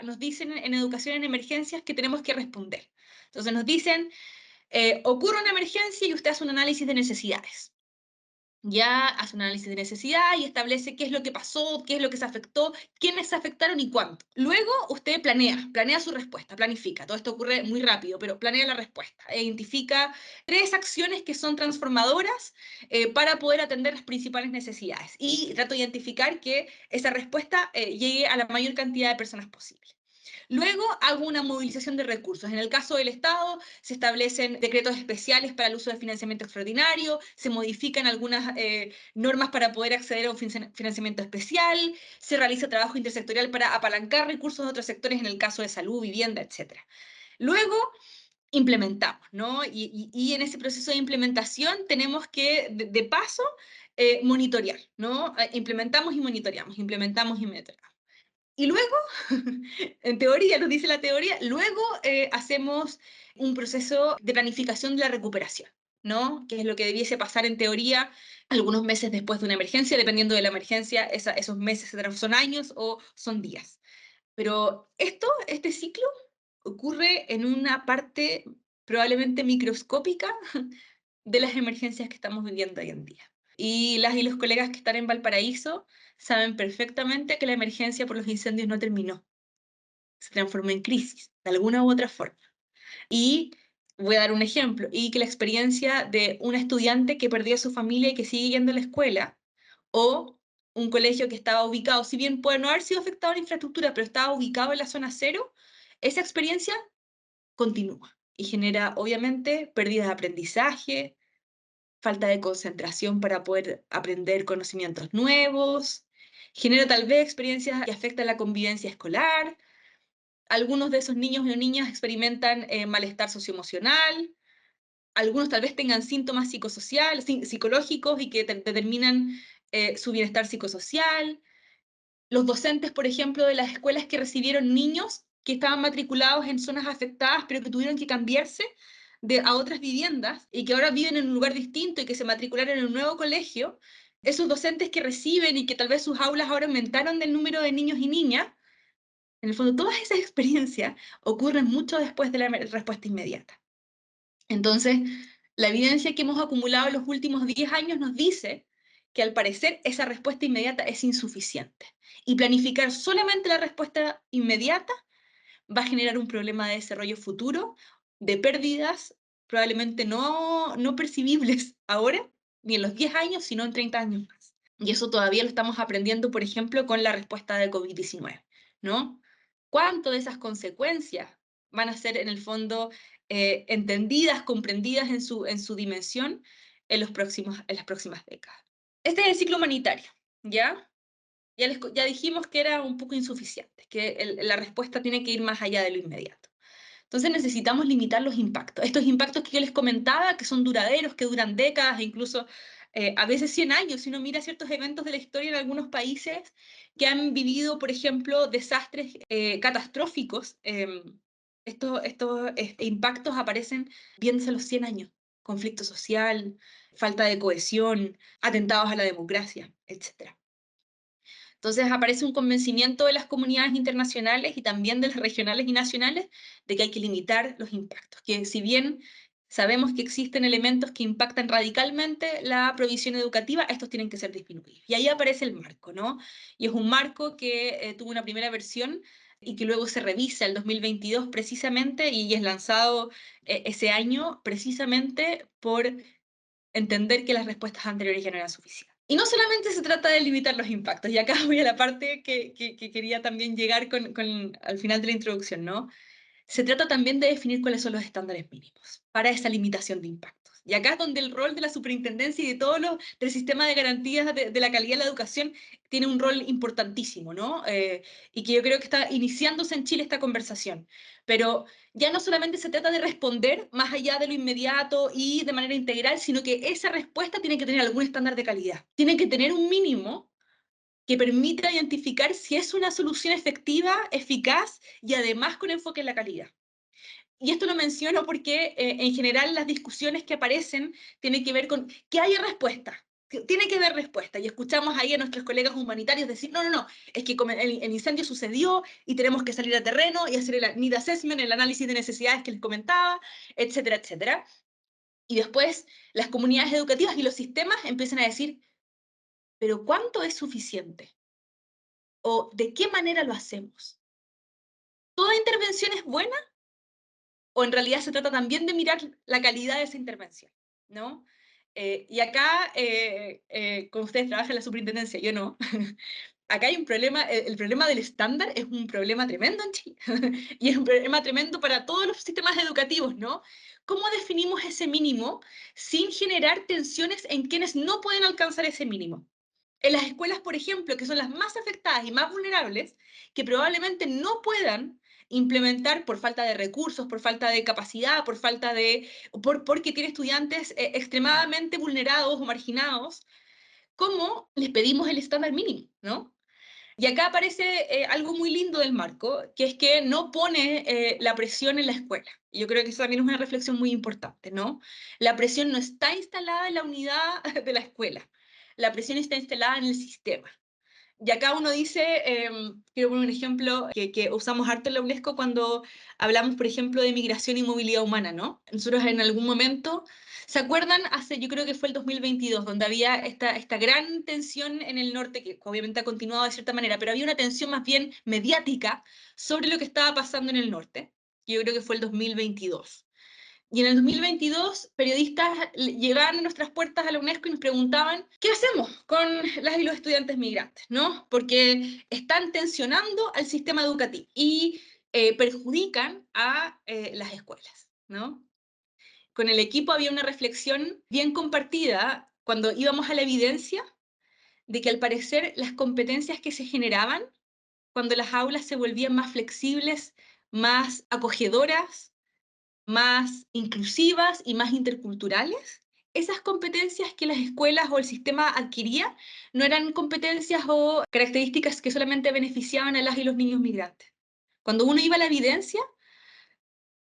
nos dicen en educación en emergencias que tenemos que responder. Entonces nos dicen, ocurre una emergencia y usted hace un análisis de necesidades. Ya hace un análisis de necesidad y establece qué es lo que pasó, qué es lo que se afectó, quiénes se afectaron y cuánto. Luego usted planea su respuesta, planifica. Todo esto ocurre muy rápido, pero planea la respuesta. Identifica 3 acciones que son transformadoras para poder atender las principales necesidades y trato de identificar que esa respuesta llegue a la mayor cantidad de personas posible. Luego hago una movilización de recursos. En el caso del Estado, se establecen decretos especiales para el uso de financiamiento extraordinario, se modifican algunas normas para poder acceder a un financiamiento especial, se realiza trabajo intersectorial para apalancar recursos de otros sectores en el caso de salud, vivienda, etc. Luego implementamos, ¿no? Y en ese proceso de implementación tenemos que, de paso, monitorear, ¿no? Implementamos y monitoreamos, implementamos y monitoreamos. Y luego, en teoría, nos dice la teoría, luego hacemos un proceso de planificación de la recuperación, ¿no? Que es lo que debiese pasar en teoría algunos meses después de una emergencia, dependiendo de la emergencia, esos meses son años o son días. Pero este ciclo ocurre en una parte probablemente microscópica de las emergencias que estamos viviendo hoy en día. Y las y los colegas que están en Valparaíso saben perfectamente que la emergencia por los incendios no terminó, se transformó en crisis, de alguna u otra forma. Y voy a dar un ejemplo, y que la experiencia de un estudiante que perdió a su familia y que sigue yendo a la escuela, o un colegio que estaba ubicado, si bien puede no haber sido afectado en la infraestructura, pero estaba ubicado en la zona cero, esa experiencia continúa y genera, obviamente, pérdidas de aprendizaje, falta de concentración para poder aprender conocimientos nuevos, genera tal vez experiencias que afectan la convivencia escolar. Algunos de esos niños y niñas experimentan malestar socioemocional, algunos tal vez tengan síntomas psicológicos y que determinan su bienestar psicosocial. Los docentes, por ejemplo, de las escuelas que recibieron niños que estaban matriculados en zonas afectadas, pero que tuvieron que cambiarse a otras viviendas y que ahora viven en un lugar distinto y que se matricularon en un nuevo colegio, esos docentes que reciben y que tal vez sus aulas ahora aumentaron del número de niños y niñas, en el fondo todas esas experiencias ocurren mucho después de la respuesta inmediata. Entonces, la evidencia que hemos acumulado en los últimos 10 años nos dice que al parecer esa respuesta inmediata es insuficiente. Y planificar solamente la respuesta inmediata va a generar un problema de desarrollo futuro de pérdidas probablemente no percibibles ahora, ni en los 10 años, sino en 30 años más. Y eso todavía lo estamos aprendiendo, por ejemplo, con la respuesta de COVID-19, ¿no? ¿Cuánto de esas consecuencias van a ser, en el fondo, entendidas, comprendidas en su dimensión en las próximas décadas? Este es el ciclo humanitario, ¿ya? Ya dijimos que era un poco insuficiente, que la respuesta tiene que ir más allá de lo inmediato. Entonces necesitamos limitar los impactos. Estos impactos que yo les comentaba, que son duraderos, que duran décadas e incluso a veces 100 años. Si uno mira ciertos eventos de la historia en algunos países que han vivido, por ejemplo, desastres catastróficos, estos impactos aparecen viéndose a los 100 años. Conflicto social, falta de cohesión, atentados a la democracia, etc. Entonces aparece un convencimiento de las comunidades internacionales y también de las regionales y nacionales de que hay que limitar los impactos, que si bien sabemos que existen elementos que impactan radicalmente la provisión educativa, estos tienen que ser disminuidos. Y ahí aparece el marco, ¿no? Y es un marco que tuvo una primera versión y que luego se revisa el 2022 precisamente y es lanzado ese año precisamente por entender que las respuestas anteriores ya no eran suficientes. Y no solamente se trata de limitar los impactos, y acá voy a la parte que quería también llegar al final de la introducción, ¿no? Se trata también de definir cuáles son los estándares mínimos para esa limitación de impactos. Y acá es donde el rol de la superintendencia y de del sistema de garantías de la calidad de la educación tiene un rol importantísimo, ¿no? Y que yo creo que está iniciándose en Chile esta conversación. Pero ya no solamente se trata de responder más allá de lo inmediato y de manera integral, sino que esa respuesta tiene que tener algún estándar de calidad. Tiene que tener un mínimo que permita identificar si es una solución efectiva, eficaz y además con enfoque en la calidad. Y esto lo menciono porque en general las discusiones que aparecen tienen que ver con que haya respuesta. Tiene que haber respuesta. Y escuchamos ahí a nuestros colegas humanitarios decir, no, es que el incendio sucedió y tenemos que salir a terreno y hacer el need assessment, el análisis de necesidades que les comentaba, etcétera, etcétera. Y después las comunidades educativas y los sistemas empiezan a decir, pero ¿cuánto es suficiente? ¿O de qué manera lo hacemos? ¿Toda intervención es buena? ¿O en realidad se trata también de mirar la calidad de esa intervención? ¿No? Y acá, como ustedes trabajan en la superintendencia, yo no, acá hay un problema, el problema del estándar es un problema tremendo en Chile, y es un problema tremendo para todos los sistemas educativos, ¿no? ¿Cómo definimos ese mínimo sin generar tensiones en quienes no pueden alcanzar ese mínimo? En las escuelas, por ejemplo, que son las más afectadas y más vulnerables, que probablemente no puedan implementar por falta de recursos, por falta de capacidad, porque tiene estudiantes extremadamente vulnerados o marginados, ¿cómo les pedimos el estándar mínimo, no? Y acá aparece algo muy lindo del marco, que es que no pone la presión en la escuela. Y yo creo que eso también es una reflexión muy importante, ¿no? La presión no está instalada en la unidad de la escuela, la presión está instalada en el sistema. Y acá uno dice, quiero poner un ejemplo que usamos harto en la UNESCO cuando hablamos, por ejemplo, de migración y movilidad humana, ¿no? Nosotros en algún momento, ¿se acuerdan? Yo creo que fue el 2022, donde había esta gran tensión en el norte, que obviamente ha continuado de cierta manera, pero había una tensión más bien mediática sobre lo que estaba pasando en el norte, que yo creo que fue el 2022. Y en el 2022, periodistas llegaban a nuestras puertas a la UNESCO y nos preguntaban, ¿qué hacemos con las y los estudiantes migrantes? ¿No? Porque están tensionando al sistema educativo y perjudican a las escuelas, ¿no? Con el equipo había una reflexión bien compartida cuando íbamos a la evidencia de que al parecer las competencias que se generaban cuando las aulas se volvían más flexibles, más acogedoras, más inclusivas y más interculturales, esas competencias que las escuelas o el sistema adquiría no eran competencias o características que solamente beneficiaban a las y los niños migrantes. Cuando uno iba a la evidencia,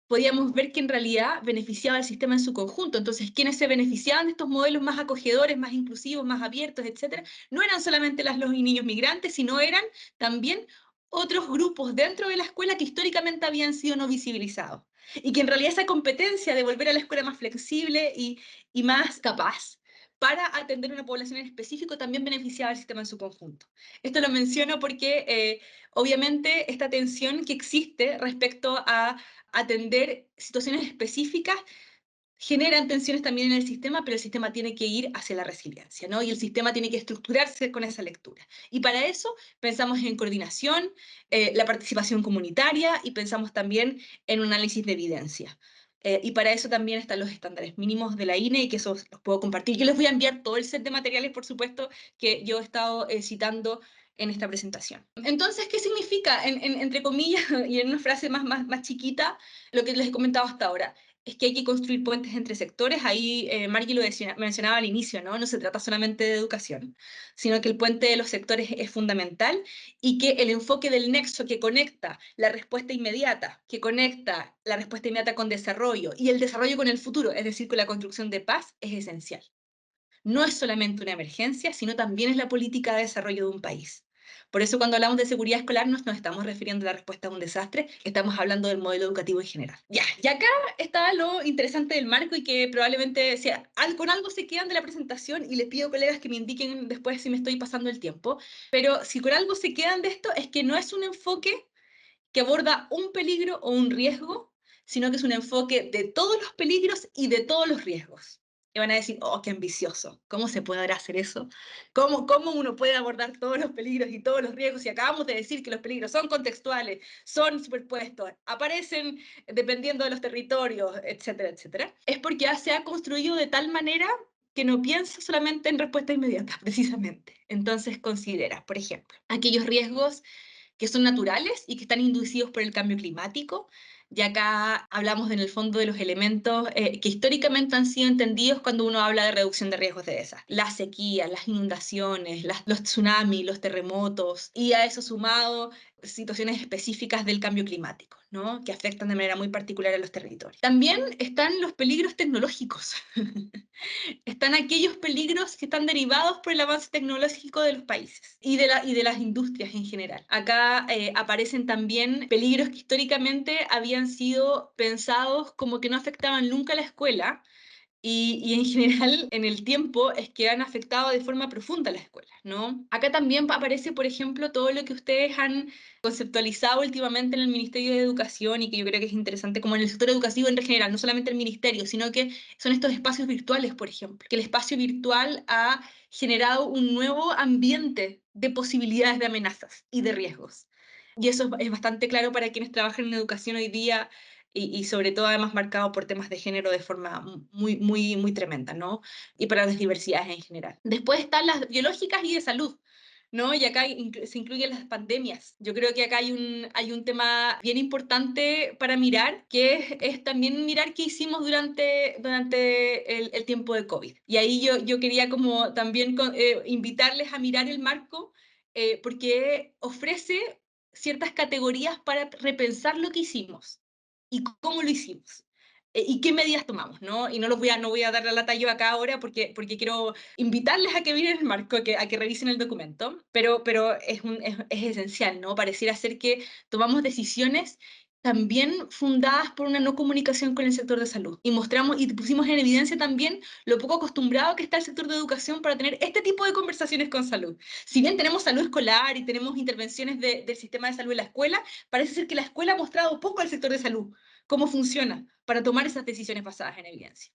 podíamos ver que en realidad beneficiaba al sistema en su conjunto. Entonces, quienes se beneficiaban de estos modelos más acogedores, más inclusivos, más abiertos, etcétera, no eran solamente los y niños migrantes, sino eran también otros grupos dentro de la escuela que históricamente habían sido no visibilizados. Y que en realidad esa competencia de volver a la escuela más flexible y más capaz para atender una población en específico también beneficiaba al sistema en su conjunto. Esto lo menciono porque obviamente esta tensión que existe respecto a atender situaciones específicas generan tensiones también en el sistema, pero el sistema tiene que ir hacia la resiliencia, ¿no? Y el sistema tiene que estructurarse con esa lectura. Y para eso pensamos en coordinación, la participación comunitaria y pensamos también en un análisis de evidencia. Y para eso también están los estándares mínimos de la INE y que esos los puedo compartir. Yo les voy a enviar todo el set de materiales, por supuesto, que yo he estado citando en esta presentación. Entonces, ¿qué significa, entre comillas, y en una frase más chiquita, lo que les he comentado hasta ahora? Es que hay que construir puentes entre sectores. Ahí Margie lo mencionaba al inicio, ¿no? No se trata solamente de educación, sino que el puente de los sectores es fundamental y que el enfoque del nexo que conecta la respuesta inmediata, que conecta la respuesta inmediata con desarrollo y el desarrollo con el futuro, es decir, con la construcción de paz, es esencial. No es solamente una emergencia, sino también es la política de desarrollo de un país. Por eso cuando hablamos de seguridad escolar no nos estamos refiriendo a la respuesta a un desastre, estamos hablando del modelo educativo en general. Ya, y acá está lo interesante del marco y que probablemente con algo se quedan de la presentación y les pido colegas que me indiquen después si me estoy pasando el tiempo, pero si con algo se quedan de esto es que no es un enfoque que aborda un peligro o un riesgo, sino que es un enfoque de todos los peligros y de todos los riesgos. Y van a decir, oh, qué ambicioso, ¿cómo se puede hacer eso? ¿Cómo uno puede abordar todos los peligros y todos los riesgos? Y acabamos de decir que los peligros son contextuales, son superpuestos, aparecen dependiendo de los territorios, etcétera, etcétera. Es porque se ha construido de tal manera que no piensa solamente en respuesta inmediata, precisamente. Entonces considera, por ejemplo, aquellos riesgos que son naturales y que están inducidos por el cambio climático. Y acá hablamos en el fondo de los elementos que históricamente han sido entendidos cuando uno habla de reducción de riesgos de desastre. Las sequías, las inundaciones, los tsunamis, los terremotos, y a eso sumado situaciones específicas del cambio climático, ¿no? Que afectan de manera muy particular a los territorios. También están los peligros tecnológicos. Están aquellos peligros que están derivados por el avance tecnológico de los países y de las industrias en general. Acá aparecen también peligros que históricamente habían sido pensados como que no afectaban nunca a la escuela, y en general en el tiempo es que han afectado de forma profunda a la escuela, ¿no? Acá también aparece, por ejemplo, todo lo que ustedes han conceptualizado últimamente en el Ministerio de Educación y que yo creo que es interesante, como en el sector educativo en general, no solamente el ministerio, sino que son estos espacios virtuales, por ejemplo, que el espacio virtual ha generado un nuevo ambiente de posibilidades de amenazas y de riesgos. Y eso es bastante claro para quienes trabajan en educación hoy día y sobre todo además marcado por temas de género de forma muy tremenda, ¿no? Y para las diversidades en general. Después están las biológicas y de salud, ¿no? Y acá se incluyen las pandemias. Yo creo que acá hay un tema bien importante para mirar, que es también mirar qué hicimos durante el tiempo de COVID. Y ahí yo quería como también invitarles a mirar el marco, porque ofrece ciertas categorías para repensar lo que hicimos y cómo lo hicimos. ¿Y qué medidas tomamos? ¿No? Y no voy a dar la lata yo acá ahora porque quiero invitarles a que miren el marco, a que revisen el documento, pero es esencial, ¿no? Pareciera ser que tomamos decisiones también fundadas por una no comunicación con el sector de salud. Y mostramos y pusimos en evidencia también lo poco acostumbrado que está el sector de educación para tener este tipo de conversaciones con salud. Si bien tenemos salud escolar y tenemos intervenciones del sistema de salud en la escuela, parece ser que la escuela ha mostrado poco al sector de salud cómo funciona para tomar esas decisiones basadas en evidencia.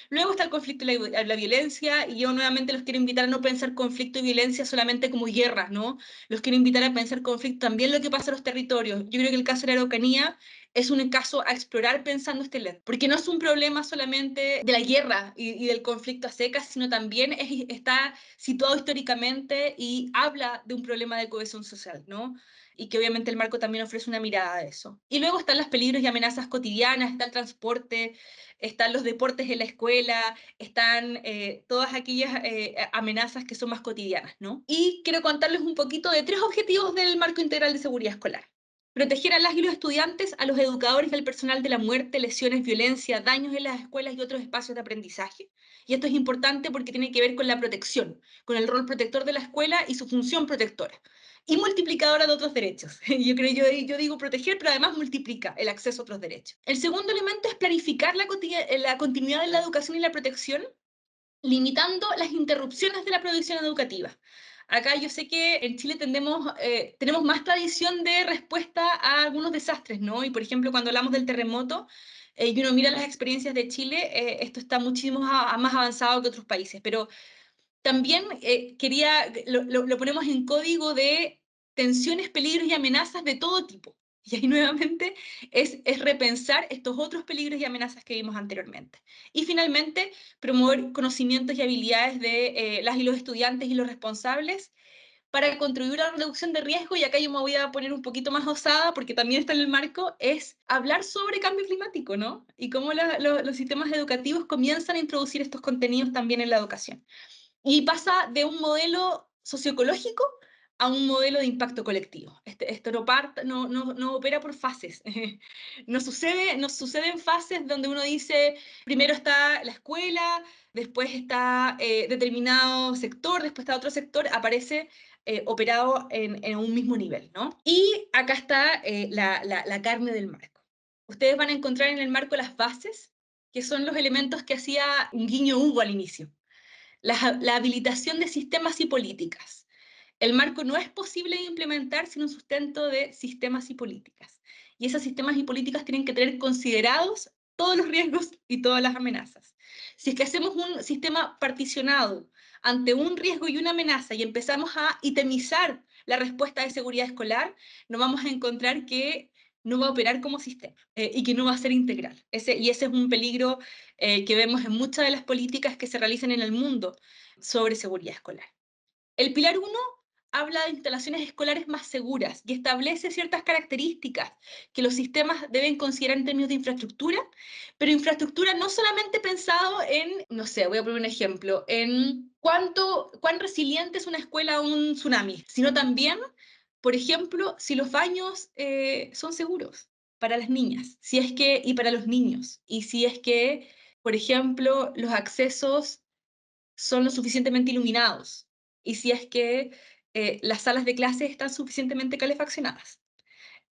Luego está el conflicto y la violencia, y yo nuevamente los quiero invitar a no pensar conflicto y violencia solamente como guerras, ¿no? Los quiero invitar a pensar conflicto también lo que pasa en los territorios. Yo creo que el caso de la Araucanía es un caso a explorar pensando este lente, porque no es un problema solamente de la guerra y del conflicto a secas, sino también está situado históricamente y habla de un problema de cohesión social, ¿no? Y que obviamente el marco también ofrece una mirada a eso. Y luego están los peligros y amenazas cotidianas, está el transporte, están los deportes en la escuela, están todas aquellas amenazas que son más cotidianas, ¿no? Y quiero contarles un poquito de 3 objetivos del Marco Integral de Seguridad Escolar. Proteger a las y los estudiantes, a los educadores y al personal de la muerte, lesiones, violencia, daños en las escuelas y otros espacios de aprendizaje. Y esto es importante porque tiene que ver con la protección, con el rol protector de la escuela y su función protectora. Y multiplicadora de otros derechos. Yo digo proteger, pero además multiplica el acceso a otros derechos. El segundo elemento es planificar la continuidad de la educación y la protección, limitando las interrupciones de la producción educativa. Acá yo sé que en Chile tenemos más tradición de respuesta a algunos desastres, ¿no? Y por ejemplo, cuando hablamos del terremoto, y uno mira las experiencias de Chile, esto está muchísimo más avanzado que otros países, pero también lo ponemos en código de tensiones, peligros y amenazas de todo tipo. Y ahí nuevamente es repensar estos otros peligros y amenazas que vimos anteriormente. Y finalmente, promover conocimientos y habilidades de las y los estudiantes y los responsables para contribuir a la reducción de riesgo, y acá yo me voy a poner un poquito más osada, porque también está en el marco, es hablar sobre cambio climático, ¿no? Y cómo los sistemas educativos comienzan a introducir estos contenidos también en la educación. Y pasa de un modelo socioecológico a un modelo de impacto colectivo. Esto no opera por fases. Nos sucede en fases donde uno dice, primero está la escuela, después está determinado sector, después está otro sector, aparece operado en un mismo nivel, ¿no? Y acá está la carne del marco. Ustedes van a encontrar en el marco las bases, que son los elementos que hacía un guiño Hugo al inicio. La habilitación de sistemas y políticas. El marco no es posible de implementar sin un sustento de sistemas y políticas. Y esos sistemas y políticas tienen que tener considerados todos los riesgos y todas las amenazas. Si es que hacemos un sistema particionado ante un riesgo y una amenaza y empezamos a itemizar la respuesta de seguridad escolar, nos vamos a encontrar que no va a operar como sistema y que no va a ser integral. Y ese es un peligro que vemos en muchas de las políticas que se realizan en el mundo sobre seguridad escolar. El pilar 1 habla de instalaciones escolares más seguras y establece ciertas características que los sistemas deben considerar en términos de infraestructura, pero infraestructura no solamente pensado en, no sé, voy a poner un ejemplo, en cuán resiliente es una escuela a un tsunami, sino también, por ejemplo, si los baños son seguros para las niñas, si es que, y para los niños, y si es que, por ejemplo, los accesos son lo suficientemente iluminados y si es que las salas de clase están suficientemente calefaccionadas.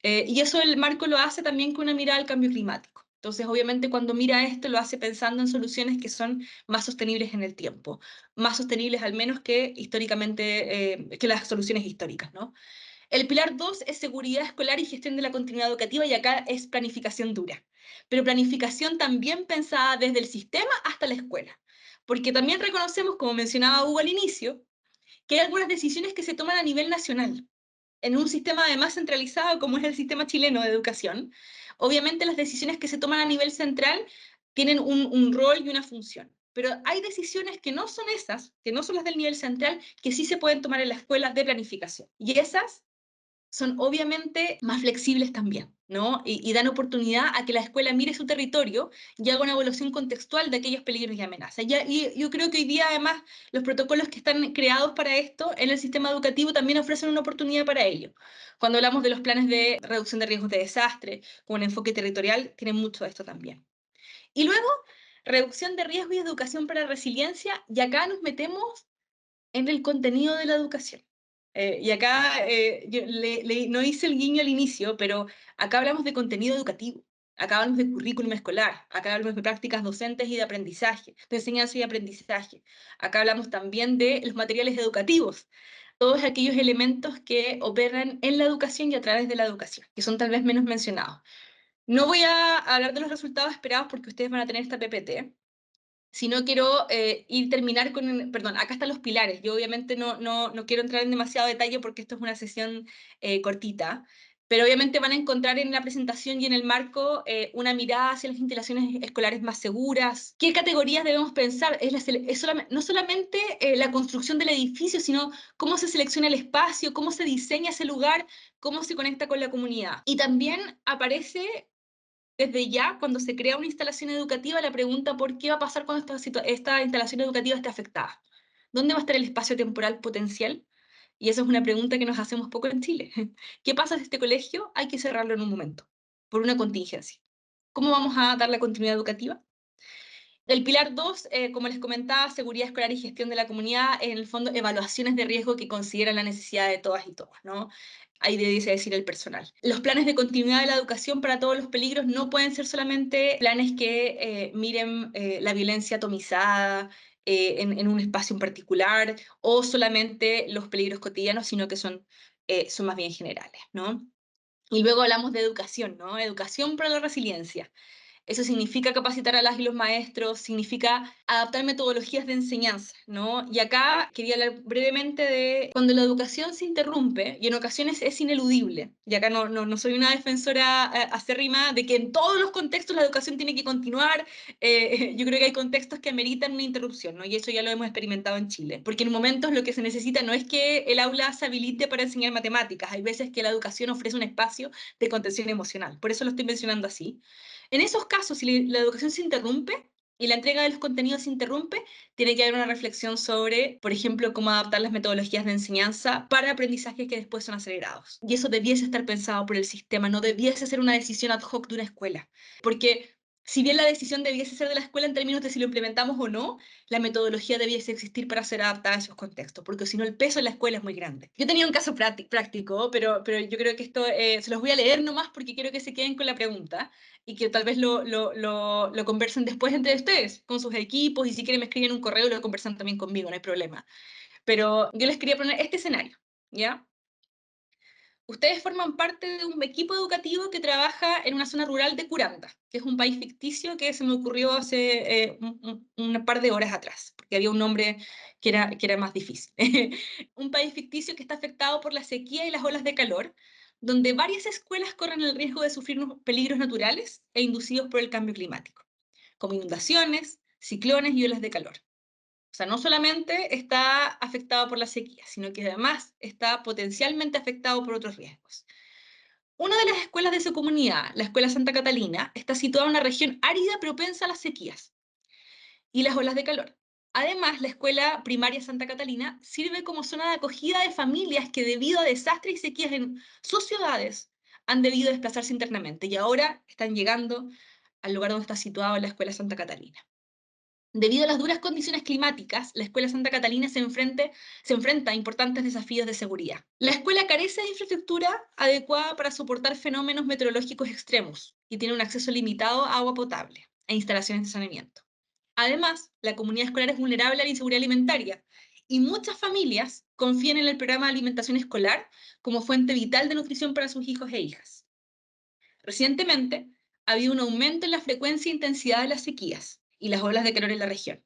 Y eso el marco lo hace también con una mirada al cambio climático. Entonces, obviamente, cuando mira esto, lo hace pensando en soluciones que son más sostenibles en el tiempo, más sostenibles al menos que históricamente, que las soluciones históricas, ¿no? El pilar 2 es seguridad escolar y gestión de la continuidad educativa, y acá es planificación dura, pero planificación también pensada desde el sistema hasta la escuela, porque también reconocemos, como mencionaba Hugo al inicio, que hay algunas decisiones que se toman a nivel nacional, en un sistema además centralizado como es el sistema chileno de educación. Obviamente las decisiones que se toman a nivel central tienen un rol y una función, pero hay decisiones que no son esas, que no son las del nivel central, que sí se pueden tomar en la escuela de planificación, y esas son obviamente más flexibles también, ¿no? Y dan oportunidad a que la escuela mire su territorio y haga una evaluación contextual de aquellos peligros y amenazas. Y yo creo que hoy día, además, los protocolos que están creados para esto en el sistema educativo también ofrecen una oportunidad para ello. Cuando hablamos de los planes de reducción de riesgos de desastre, con un enfoque territorial, tienen mucho de esto también. Y luego, reducción de riesgo y educación para resiliencia, y acá nos metemos en el contenido de la educación. Y acá yo no hice el guiño al inicio, pero acá hablamos de contenido educativo, acá hablamos de currículum escolar, acá hablamos de prácticas docentes y de aprendizaje, de enseñanza y aprendizaje. Acá hablamos también de los materiales educativos, todos aquellos elementos que operan en la educación y a través de la educación, que son tal vez menos mencionados. No voy a hablar de los resultados esperados porque ustedes van a tener esta PPT, si no quiero terminar con, perdón, acá están los pilares. Yo obviamente no quiero entrar en demasiado detalle porque esto es una sesión cortita, pero obviamente van a encontrar en la presentación y en el marco una mirada hacia las instalaciones escolares más seguras. ¿Qué categorías debemos pensar? No solamente la construcción del edificio, sino cómo se selecciona el espacio, cómo se diseña ese lugar, cómo se conecta con la comunidad. Y también aparece desde ya, cuando se crea una instalación educativa, la pregunta por qué va a pasar cuando esta instalación educativa esté afectada. ¿Dónde va a estar el espacio temporal potencial? Y esa es una pregunta que nos hacemos poco en Chile. ¿Qué pasa si este colegio hay que cerrarlo en un momento, por una contingencia? ¿Cómo vamos a dar la continuidad educativa? El pilar 2, como les comentaba, seguridad escolar y gestión de la comunidad, en el fondo, evaluaciones de riesgo que consideran la necesidad de todas y todos, ¿no? Ahí debiese decir el personal. Los planes de continuidad de la educación para todos los peligros no pueden ser solamente planes que miren la violencia atomizada, en un espacio en particular, o solamente los peligros cotidianos, sino que son más bien generales, ¿no? Y luego hablamos de educación, ¿no? Educación para la resiliencia. Eso significa capacitar a las y los maestros, significa adaptar metodologías de enseñanza, ¿no? Y acá quería hablar brevemente de cuando la educación se interrumpe, y en ocasiones es ineludible, y acá no soy una defensora acérrima de que en todos los contextos la educación tiene que continuar. Yo creo que hay contextos que ameritan una interrupción, ¿no? Y eso ya lo hemos experimentado en Chile, porque en momentos lo que se necesita no es que el aula se habilite para enseñar matemáticas, hay veces que la educación ofrece un espacio de contención emocional, por eso lo estoy mencionando así. En esos casos, si la educación se interrumpe y la entrega de los contenidos se interrumpe, tiene que haber una reflexión sobre, por ejemplo, cómo adaptar las metodologías de enseñanza para aprendizajes que después son acelerados. Y eso debiese estar pensado por el sistema, no debiese ser una decisión ad hoc de una escuela. Porque si bien la decisión debiese ser de la escuela en términos de si lo implementamos o no, la metodología debiese existir para ser adaptada a esos contextos, porque si no el peso en la escuela es muy grande. Yo tenía un caso práctico, pero yo creo que esto se los voy a leer nomás porque quiero que se queden con la pregunta y que tal vez lo conversen después entre ustedes, con sus equipos, y si quieren me escriben un correo y lo conversan también conmigo, no hay problema. Pero yo les quería poner este escenario, ¿ya? Ustedes forman parte de un equipo educativo que trabaja en una zona rural de Curanda, que es un país ficticio que se me ocurrió hace un par de horas atrás, porque había un nombre que era más difícil. Un país ficticio que está afectado por la sequía y las olas de calor, donde varias escuelas corren el riesgo de sufrir peligros naturales e inducidos por el cambio climático, como inundaciones, ciclones y olas de calor. O sea, no solamente está afectado por la sequía, sino que además está potencialmente afectado por otros riesgos. Una de las escuelas de su comunidad, la Escuela Santa Catalina, está situada en una región árida propensa a las sequías y las olas de calor. Además, la Escuela Primaria Santa Catalina sirve como zona de acogida de familias que debido a desastres y sequías en sus ciudades han debido desplazarse internamente y ahora están llegando al lugar donde está situada la Escuela Santa Catalina. Debido a las duras condiciones climáticas, la Escuela Santa Catalina se enfrenta a importantes desafíos de seguridad. La escuela carece de infraestructura adecuada para soportar fenómenos meteorológicos extremos y tiene un acceso limitado a agua potable e instalaciones de saneamiento. Además, la comunidad escolar es vulnerable a la inseguridad alimentaria y muchas familias confían en el programa de alimentación escolar como fuente vital de nutrición para sus hijos e hijas. Recientemente, ha habido un aumento en la frecuencia e intensidad de las sequías y las olas de calor en la región,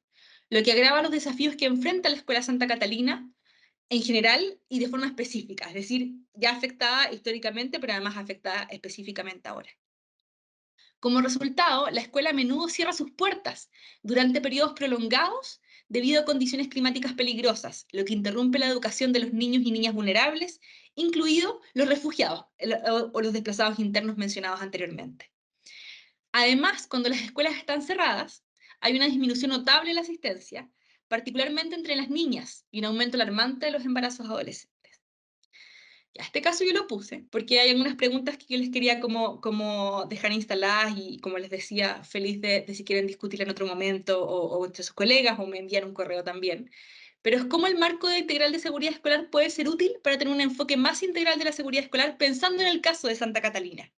lo que agrava los desafíos que enfrenta la Escuela Santa Catalina en general y de forma específica, es decir, ya afectada históricamente, pero además afectada específicamente ahora. Como resultado, la escuela a menudo cierra sus puertas durante periodos prolongados debido a condiciones climáticas peligrosas, lo que interrumpe la educación de los niños y niñas vulnerables, incluidos los refugiados o los desplazados internos mencionados anteriormente. Además, cuando las escuelas están cerradas, hay una disminución notable en la asistencia, particularmente entre las niñas, y un aumento alarmante de los embarazos adolescentes. Ya, este caso yo lo puse porque hay algunas preguntas que yo les quería como dejar instaladas y, como les decía, feliz de si quieren discutirla en otro momento o entre sus colegas o me envían un correo también. Pero es cómo el marco integral de seguridad escolar puede ser útil para tener un enfoque más integral de la seguridad escolar, pensando en el caso de Santa Catalina.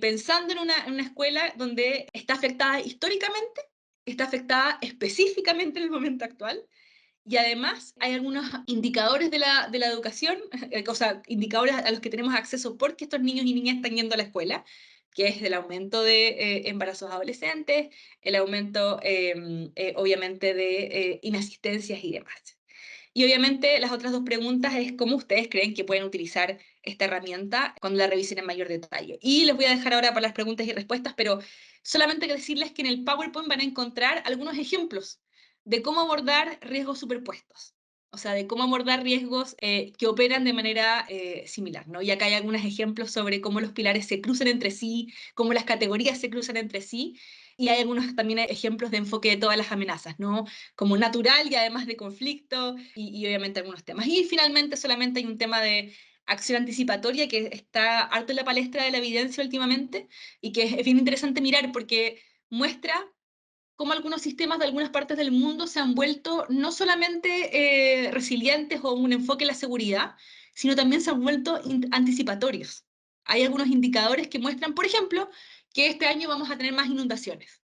Pensando en una escuela donde está afectada históricamente, está afectada específicamente en el momento actual, y además hay algunos indicadores de la educación, o sea, indicadores a los que tenemos acceso porque estos niños y niñas están yendo a la escuela, que es el aumento de embarazos adolescentes, el aumento obviamente de inasistencias y demás. Y obviamente las otras dos preguntas es cómo ustedes creen que pueden utilizar esta herramienta cuando la revisen en mayor detalle. Y les voy a dejar ahora para las preguntas y respuestas, pero solamente decirles que en el PowerPoint van a encontrar algunos ejemplos de cómo abordar riesgos superpuestos. O sea, de cómo abordar riesgos que operan de manera similar, ¿no? Y acá hay algunos ejemplos sobre cómo los pilares se cruzan entre sí, cómo las categorías se cruzan entre sí, y hay algunos también ejemplos de enfoque de todas las amenazas, ¿no? Como natural y además de conflicto, y obviamente algunos temas. Y finalmente solamente hay un tema de acción anticipatoria que está harto en la palestra de la evidencia últimamente y que es bien interesante mirar porque muestra cómo algunos sistemas de algunas partes del mundo se han vuelto no solamente resilientes o un enfoque en la seguridad, sino también se han vuelto anticipatorios. Hay algunos indicadores que muestran, por ejemplo, que este año vamos a tener más inundaciones.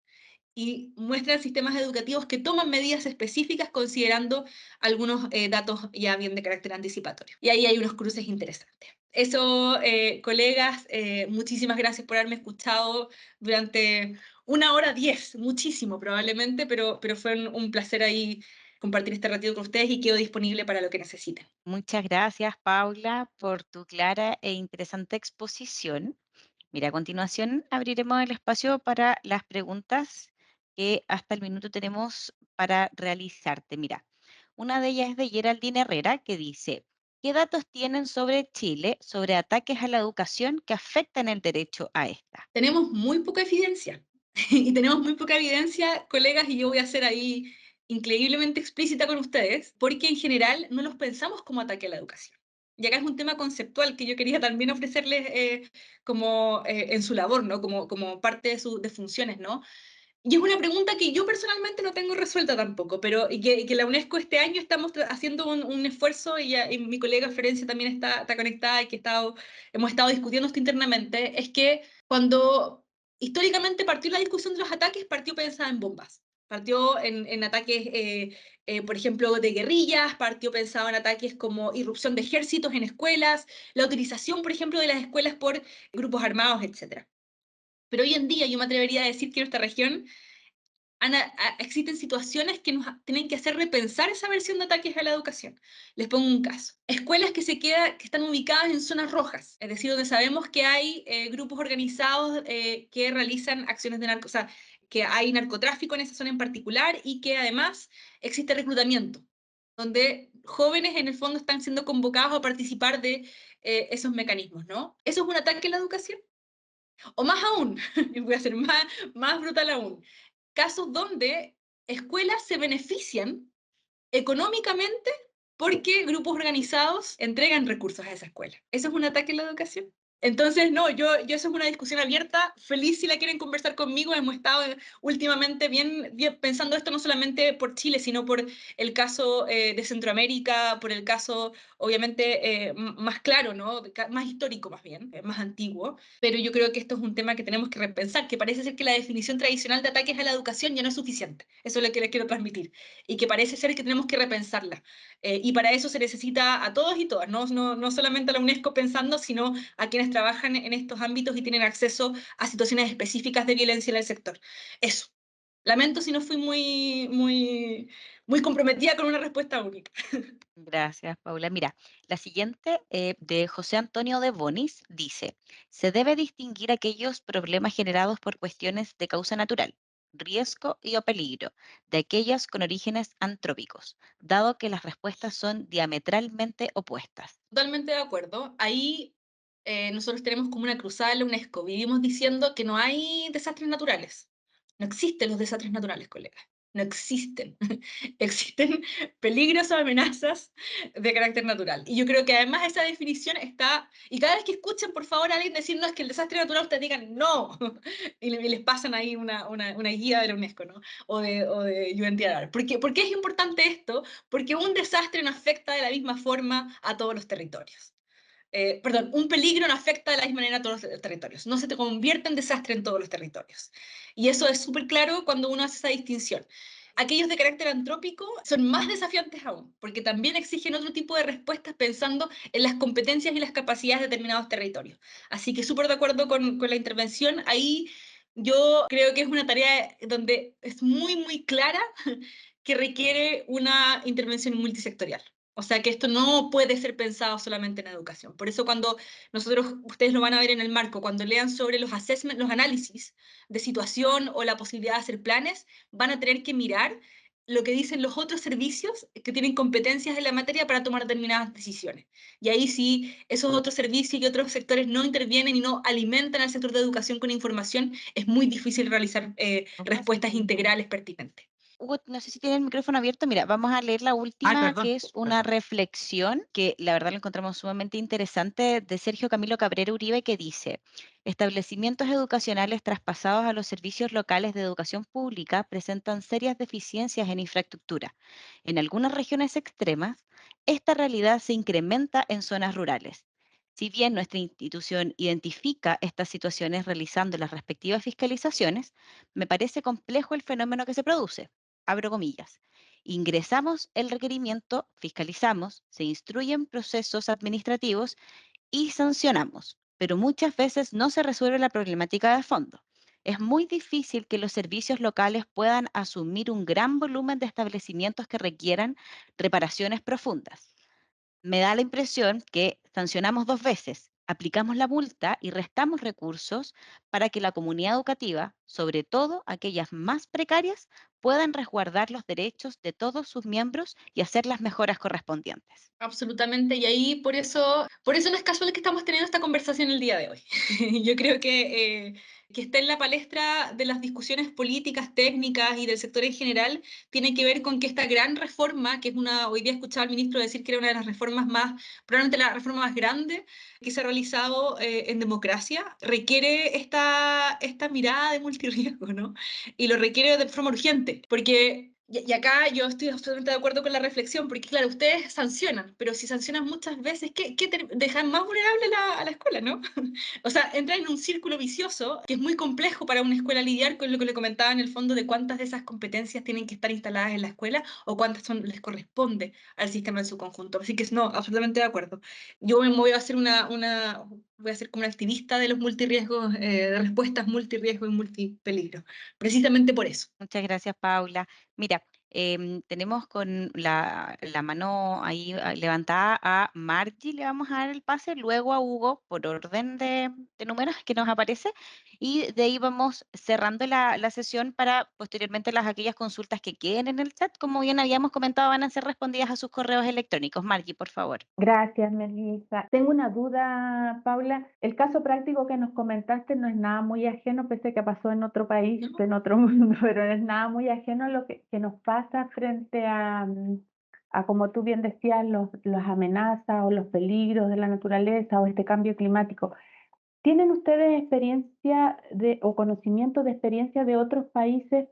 y muestran sistemas educativos que toman medidas específicas considerando algunos datos ya bien de carácter anticipatorio. Y ahí hay unos cruces interesantes. Eso, colegas, muchísimas gracias por haberme escuchado durante 1 hora 10, muchísimo probablemente, pero fue un placer ahí compartir este ratito con ustedes y quedo disponible para lo que necesiten. Muchas gracias, Paula, por tu clara e interesante exposición. Mira, a continuación abriremos el espacio para las preguntas que hasta el minuto tenemos para realizarte. Mira, una de ellas es de Geraldine Herrera que dice, ¿qué datos tienen sobre Chile sobre ataques a la educación que afectan el derecho a esta? Tenemos muy poca evidencia. Y tenemos muy poca evidencia, colegas, y yo voy a ser ahí increíblemente explícita con ustedes, porque en general no los pensamos como ataque a la educación. Y acá es un tema conceptual que yo quería también ofrecerles como en su labor, ¿no? Como parte de sus de funciones, ¿no? Y es una pregunta que yo personalmente no tengo resuelta tampoco, pero y que la UNESCO este año estamos haciendo un esfuerzo y mi colega Florencia también está conectada y que hemos estado discutiendo esto internamente, es que cuando históricamente partió la discusión de los ataques, partió pensada en bombas. Partió en ataques, por ejemplo, de guerrillas, partió pensado en ataques como irrupción de ejércitos en escuelas, la utilización, por ejemplo, de las escuelas por grupos armados, etc. Pero hoy en día yo me atrevería a decir que en nuestra región existen situaciones que nos tienen que hacer repensar esa versión de ataques a la educación. Les pongo un caso. Escuelas que están ubicadas en zonas rojas, es decir, donde sabemos que hay grupos organizados que realizan acciones de o sea, que hay narcotráfico en esa zona en particular y que además existe reclutamiento, donde jóvenes en el fondo están siendo convocados a participar de esos mecanismos, ¿no? ¿Eso es un ataque a la educación? O más aún, y voy a ser más brutal aún, casos donde escuelas se benefician económicamente porque grupos organizados entregan recursos a esa escuela. ¿Eso es un ataque a la educación? Entonces, no, yo eso es una discusión abierta. Feliz si la quieren conversar conmigo. Hemos estado últimamente bien pensando esto no solamente por Chile, sino por el caso de Centroamérica, por el caso, obviamente, más claro, ¿no? Más histórico más bien, más antiguo. Pero yo creo que esto es un tema que tenemos que repensar, que parece ser que la definición tradicional de ataques a la educación ya no es suficiente. Eso es lo que les quiero transmitir. Y que parece ser que tenemos que repensarla. Y para eso se necesita a todos y todas, no solamente a la UNESCO pensando, sino a quienes trabajan en estos ámbitos y tienen acceso a situaciones específicas de violencia en el sector. Eso. Lamento si no fui muy comprometida con una respuesta única. Gracias, Paula. Mira, la siguiente de José Antonio de Bonis dice, se debe distinguir aquellos problemas generados por cuestiones de causa natural, riesgo y o peligro, de aquellas con orígenes antrópicos, dado que las respuestas son diametralmente opuestas. Totalmente de acuerdo. Ahí nosotros tenemos como una cruzada en la UNESCO. Vivimos diciendo que no hay desastres naturales. No existen los desastres naturales, colegas. No existen. Existen peligros o amenazas de carácter natural. Y yo creo que además esa definición está... Y cada vez que escuchen, por favor, a alguien decir, no, es que el desastre natural, ustedes digan, no. Y les pasan ahí una guía de la UNESCO, ¿no? O de UNTRR. ¿Por qué es importante esto? Porque un desastre no afecta de la misma forma a todos los territorios. Perdón, un peligro no afecta de la misma manera a todos los territorios, no se te convierte en desastre en todos los territorios. Y eso es súper claro cuando uno hace esa distinción. Aquellos de carácter antrópico son más desafiantes aún, porque también exigen otro tipo de respuestas pensando en las competencias y las capacidades de determinados territorios. Así que súper de acuerdo con la intervención. Ahí yo creo que es una tarea donde es muy clara que requiere una intervención multisectorial. O sea que esto no puede ser pensado solamente en educación. Por eso cuando ustedes lo van a ver en el marco, cuando lean sobre los assessments, los análisis de situación o la posibilidad de hacer planes, van a tener que mirar lo que dicen los otros servicios que tienen competencias en la materia para tomar determinadas decisiones. Y ahí sí, esos otros servicios y otros sectores no intervienen y no alimentan al sector de educación con información, es muy difícil realizar respuestas integrales pertinentes. Hugo, no sé si tiene el micrófono abierto. Mira, vamos a leer la Ay, última, perdón. que es una reflexión que la verdad la encontramos sumamente interesante de Sergio Camilo Cabrera Uribe, que dice, establecimientos educacionales traspasados a los servicios locales de educación pública presentan serias deficiencias en infraestructura. En algunas regiones extremas, esta realidad se incrementa en zonas rurales. Si bien nuestra institución identifica estas situaciones realizando las respectivas fiscalizaciones, me parece complejo el fenómeno que se produce. Abro comillas. Ingresamos el requerimiento, fiscalizamos, se instruyen procesos administrativos y sancionamos, pero muchas veces no se resuelve la problemática de fondo. Es muy difícil que los servicios locales puedan asumir un gran volumen de establecimientos que requieran reparaciones profundas. Me da la impresión que sancionamos dos veces, aplicamos la multa y restamos recursos para que la comunidad educativa, sobre todo aquellas más precarias, puedan resguardar los derechos de todos sus miembros y hacer las mejoras correspondientes. Absolutamente, y ahí por eso no es casual que estamos teniendo esta conversación el día de hoy. Yo creo que está en la palestra de las discusiones políticas, técnicas y del sector en general, tiene que ver con que esta gran reforma, que es una, hoy día he escuchado al ministro decir que era una de las reformas más, probablemente la reforma más grande que se ha realizado en democracia, requiere esta mirada de multirriesgo, ¿no? Y lo requiere de forma urgente, porque y acá yo estoy absolutamente de acuerdo con la reflexión, porque claro, ustedes sancionan, pero si sancionan muchas veces, ¿qué dejan más vulnerable a la escuela, ¿no? O sea, entran en un círculo vicioso que es muy complejo para una escuela lidiar con lo que le comentaba en el fondo de cuántas de esas competencias tienen que estar instaladas en la escuela o cuántas les corresponde al sistema en su conjunto. Así que no, absolutamente de acuerdo. Yo me voy a hacer voy a ser como una activista de los multirriesgos, de respuestas multirriesgo y multipeligro, precisamente por eso. Muchas gracias, Paula. Mira, tenemos con la mano ahí levantada a Margie, le vamos a dar el pase, luego a Hugo por orden de números que nos aparece, y de ahí vamos cerrando la sesión para posteriormente aquellas consultas que queden en el chat, como bien habíamos comentado, van a ser respondidas a sus correos electrónicos. Margie, por favor. Gracias, Melissa. Tengo una duda, Paula. El caso práctico que nos comentaste no es nada muy ajeno, pese a que pasó en otro país, ¿No? en otro mundo, pero no es nada muy ajeno a lo que nos pasa frente a, como tú bien decías, las amenazas o los peligros de la naturaleza o este cambio climático. ¿Tienen ustedes experiencia o conocimiento de experiencia de otros países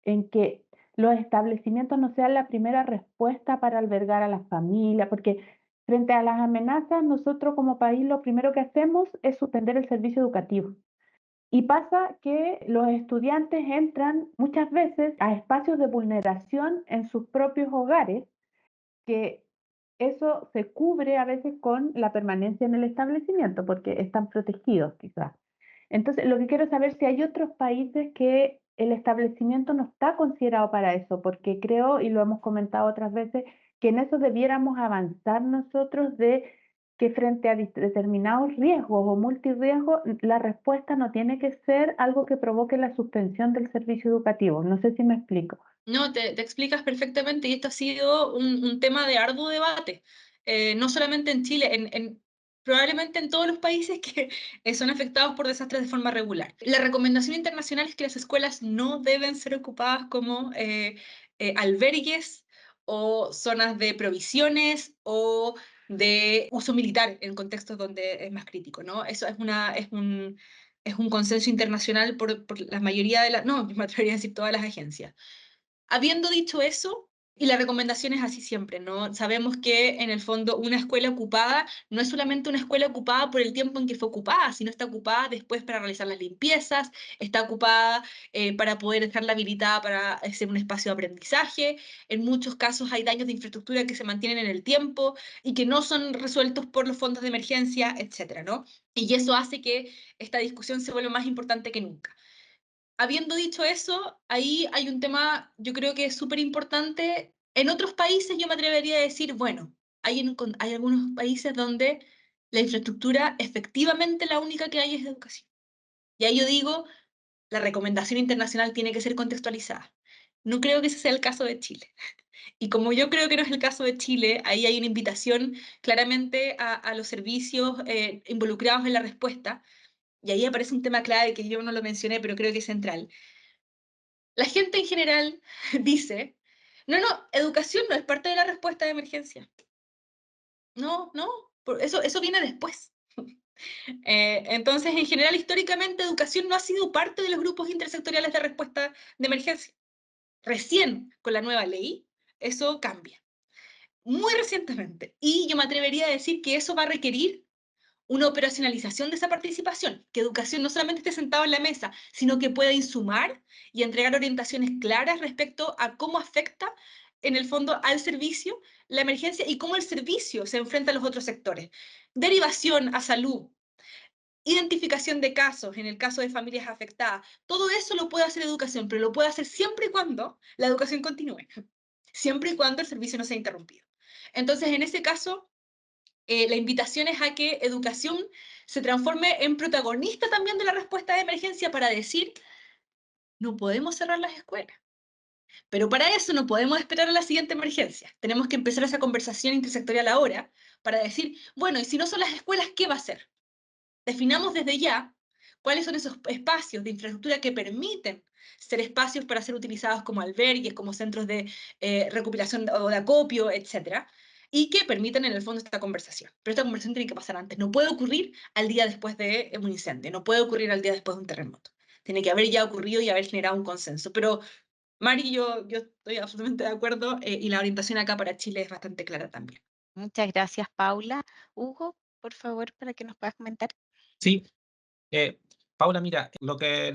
en que los establecimientos no sean la primera respuesta para albergar a las familias? Porque frente a las amenazas, nosotros como país lo primero que hacemos es suspender el servicio educativo. Y pasa que los estudiantes entran muchas veces a espacios de vulneración en sus propios hogares, que eso se cubre a veces con la permanencia en el establecimiento, porque están protegidos quizás. Entonces, lo que quiero saber es si hay otros países que el establecimiento no está considerado para eso, porque creo, y lo hemos comentado otras veces, que en eso debiéramos avanzar nosotros de que frente a determinados riesgos o multirriesgos, la respuesta no tiene que ser algo que provoque la suspensión del servicio educativo. No sé si me explico. No, te explicas perfectamente y esto ha sido un tema de arduo debate, no solamente en Chile, probablemente en todos los países que son afectados por desastres de forma regular. La recomendación internacional es que las escuelas no deben ser ocupadas como albergues o zonas de provisiones o de uso militar en contextos donde es más crítico, ¿no? Eso es un consenso internacional por la mayoría de las, no, me atrevería a decir todas las agencias. Habiendo dicho eso, y la recomendación es así siempre, ¿no? Sabemos que en el fondo una escuela ocupada no es solamente una escuela ocupada por el tiempo en que fue ocupada, sino está ocupada después para realizar las limpiezas, está ocupada para poder dejarla habilitada para ser un espacio de aprendizaje. En muchos casos hay daños de infraestructura que se mantienen en el tiempo y que no son resueltos por los fondos de emergencia, etcétera, ¿no? Y eso hace que esta discusión se vuelva más importante que nunca. Habiendo dicho eso, ahí hay un tema, yo creo que es súper importante. En otros países yo me atrevería a decir, bueno, hay algunos países donde la infraestructura efectivamente la única que hay es educación. Y ahí yo digo, la recomendación internacional tiene que ser contextualizada. No creo que ese sea el caso de Chile. Y como yo creo que no es el caso de Chile, ahí hay una invitación claramente a los servicios involucrados en la respuesta. Y ahí aparece un tema clave que yo no lo mencioné, pero creo que es central. La gente en general dice, no, educación no es parte de la respuesta de emergencia. No, no, eso viene después. Entonces, en general, históricamente, educación no ha sido parte de los grupos intersectoriales de respuesta de emergencia. Recién, con la nueva ley, eso cambia. Muy recientemente. Y yo me atrevería a decir que eso va a requerir una operacionalización de esa participación, que educación no solamente esté sentado en la mesa, sino que pueda insumar y entregar orientaciones claras respecto a cómo afecta en el fondo al servicio la emergencia y cómo el servicio se enfrenta a los otros sectores. Derivación a salud, identificación de casos, en el caso de familias afectadas, todo eso lo puede hacer educación, pero lo puede hacer siempre y cuando la educación continúe, siempre y cuando el servicio no sea interrumpido. Entonces, en ese caso, la invitación es a que educación se transforme en protagonista también de la respuesta de emergencia para decir, no podemos cerrar las escuelas. Pero para eso no podemos esperar a la siguiente emergencia. Tenemos que empezar esa conversación intersectorial ahora para decir, bueno, y si no son las escuelas, ¿qué va a ser? Definamos desde ya cuáles son esos espacios de infraestructura que permiten ser espacios para ser utilizados como albergues, como centros de recopilación o de acopio, etcétera, y que permiten en el fondo esta conversación. Pero esta conversación tiene que pasar antes. No puede ocurrir al día después de un incendio, no puede ocurrir al día después de un terremoto. Tiene que haber ya ocurrido y haber generado un consenso. Pero, Mari, yo estoy absolutamente de acuerdo y la orientación acá para Chile es bastante clara también. Muchas gracias, Paula. Hugo, por favor, para que nos puedas comentar. Sí, Paula, mira, lo que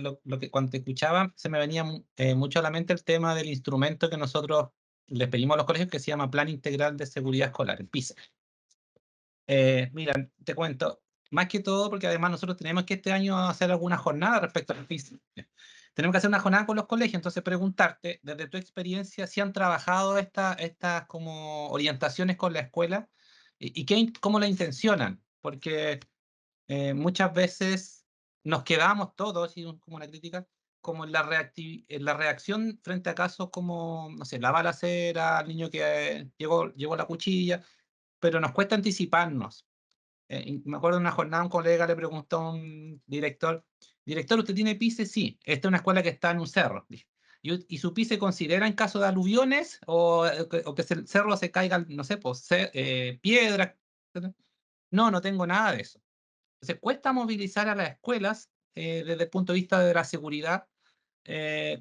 cuando te escuchaba se me venía mucho a la mente el tema del instrumento que nosotros les pedimos a los colegios que se llama Plan Integral de Seguridad Escolar, el PISA. Mira, te cuento, más que todo porque además nosotros tenemos que este año hacer alguna jornada respecto al PISA. Tenemos que hacer una jornada con los colegios, entonces preguntarte, desde tu experiencia, si han trabajado estas como orientaciones con la escuela y cómo la intencionan, porque muchas veces nos quedamos todos, y como una crítica, como en la reacción frente a casos como, no sé, la balacera, el niño que llevó la cuchilla, pero nos cuesta anticiparnos. Y me acuerdo de una jornada, un colega le preguntó a un director, ¿usted tiene PICE? Sí, esta es una escuela que está en un cerro. Dije. ¿Y su PICE considera en caso de aluviones o que el cerro se caiga, no sé, pues, piedra? No, no tengo nada de eso. Entonces, cuesta movilizar a las escuelas desde el punto de vista de la seguridad,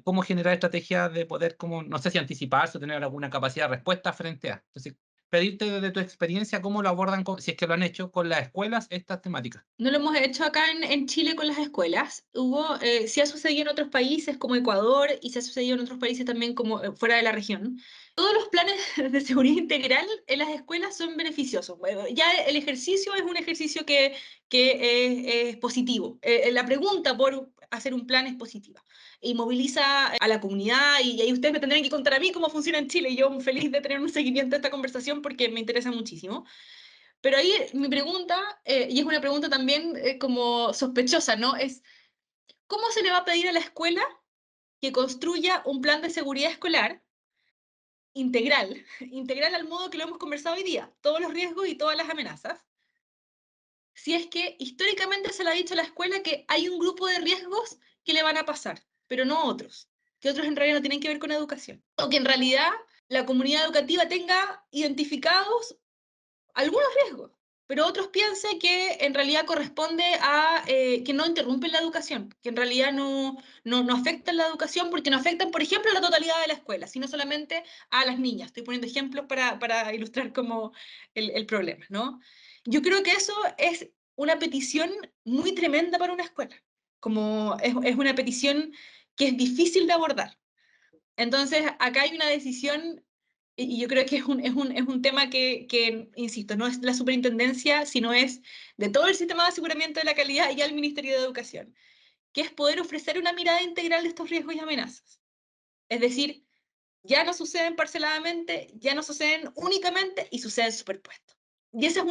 cómo generar estrategias de poder, como, no sé si anticiparse o tener alguna capacidad de respuesta frente a. Entonces, pedirte desde tu experiencia cómo lo abordan, si es que lo han hecho con las escuelas, estas temáticas. No lo hemos hecho acá en Chile con las escuelas. Sí ha sucedido en otros países como Ecuador y se ha sucedido en otros países también como fuera de la región. Todos los planes de seguridad integral en las escuelas son beneficiosos. Bueno, ya el ejercicio es un ejercicio que es positivo. La pregunta por hacer un plan es positiva y moviliza a la comunidad y ahí ustedes me tendrán que contar a mí cómo funciona en Chile y yo feliz de tener un seguimiento de esta conversación porque me interesa muchísimo. Pero ahí mi pregunta, y es una pregunta también como sospechosa, ¿no? Es, ¿cómo se le va a pedir a la escuela que construya un plan de seguridad escolar integral, integral al modo que lo hemos conversado hoy día, todos los riesgos y todas las amenazas? Si es que históricamente se le ha dicho a la escuela que hay un grupo de riesgos que le van a pasar, pero no otros, que otros en realidad no tienen que ver con educación. O que en realidad la comunidad educativa tenga identificados algunos riesgos, pero otros piensan que en realidad corresponde a que no interrumpen la educación, que en realidad no afectan la educación porque no afectan, por ejemplo, a la totalidad de la escuela, sino solamente a las niñas. Estoy poniendo ejemplos para ilustrar como el problema, ¿no? Yo creo que eso es una petición muy tremenda para una escuela, como es una petición que es difícil de abordar. Entonces, acá hay una decisión, y yo creo que es un tema que, insisto, no es la superintendencia, sino es de todo el sistema de aseguramiento de la calidad y al Ministerio de Educación, que es poder ofrecer una mirada integral de estos riesgos y amenazas. Es decir, ya no suceden parceladamente, ya no suceden únicamente y suceden superpuestos. Y esa es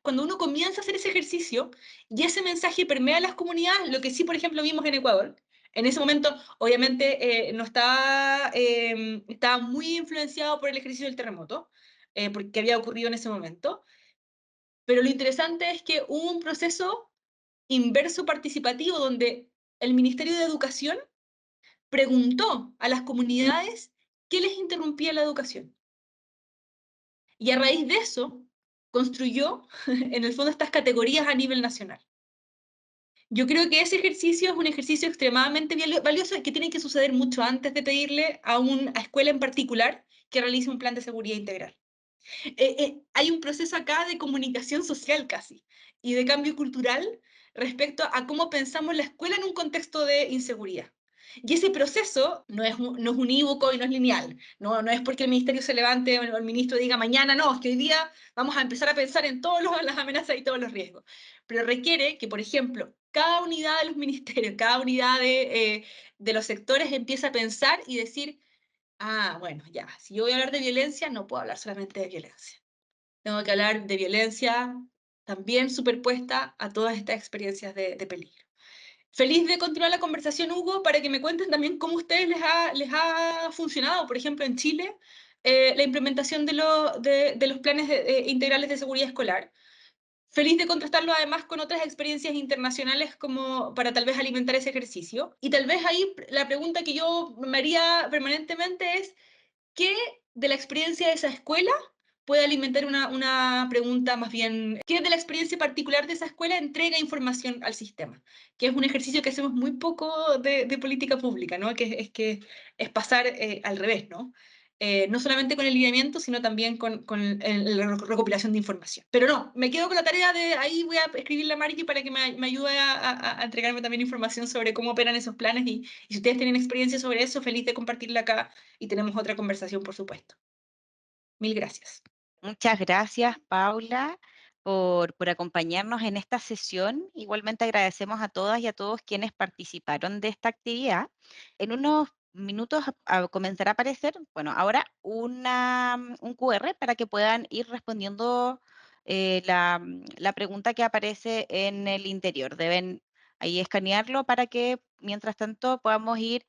cuando uno comienza a hacer ese ejercicio y ese mensaje permea a las comunidades, lo que sí, por ejemplo, vimos en Ecuador. En ese momento, obviamente, no estaba muy influenciado por el ejercicio del terremoto, porque había ocurrido en ese momento. Pero lo interesante es que hubo un proceso inverso participativo donde el Ministerio de Educación preguntó a las comunidades qué les interrumpía la educación. Y a raíz de eso, construyó, en el fondo, estas categorías a nivel nacional. Yo creo que ese ejercicio es un ejercicio extremadamente valioso y que tiene que suceder mucho antes de pedirle a una escuela en particular que realice un plan de seguridad integral. Hay un proceso acá de comunicación social casi. y de cambio cultural respecto a cómo pensamos la escuela en un contexto de inseguridad. Y ese proceso no es unívoco y no es lineal. No es porque el ministerio se levante o el ministro diga mañana, no, es que hoy día vamos a empezar a pensar en todas las amenazas y todos los riesgos. Pero requiere que, por ejemplo, cada unidad de los ministerios, cada unidad de los sectores empiece a pensar y decir, ah, bueno, ya, si yo voy a hablar de violencia, no puedo hablar solamente de violencia. Tengo que hablar de violencia también superpuesta a todas estas experiencias de peligro. Feliz de continuar la conversación, Hugo, para que me cuenten también cómo a ustedes les ha funcionado, por ejemplo, en Chile, la implementación de los planes integrales de seguridad escolar. Feliz de contrastarlo además con otras experiencias internacionales como para tal vez alimentar ese ejercicio. Y tal vez ahí la pregunta que yo me haría permanentemente es, ¿qué de la experiencia de esa escuela puede alimentar una pregunta más bien? ¿Qué de la experiencia particular de esa escuela entrega información al sistema? Que es un ejercicio que hacemos muy poco de política pública, ¿no? Que es pasar al revés, ¿no? No solamente con el lineamiento, sino también con la recopilación de información. Pero no, me quedo con la tarea de, ahí voy a escribirle a Margie para que me ayude a entregarme también información sobre cómo operan esos planes y si ustedes tienen experiencia sobre eso, feliz de compartirla acá y tenemos otra conversación, por supuesto. Mil gracias. Muchas gracias, Paula, por acompañarnos en esta sesión. Igualmente agradecemos a todas y a todos quienes participaron de esta actividad. En unos minutos comenzará a aparecer, bueno, ahora un QR para que puedan ir respondiendo la pregunta que aparece en el interior. Deben ahí escanearlo para que, mientras tanto, podamos ir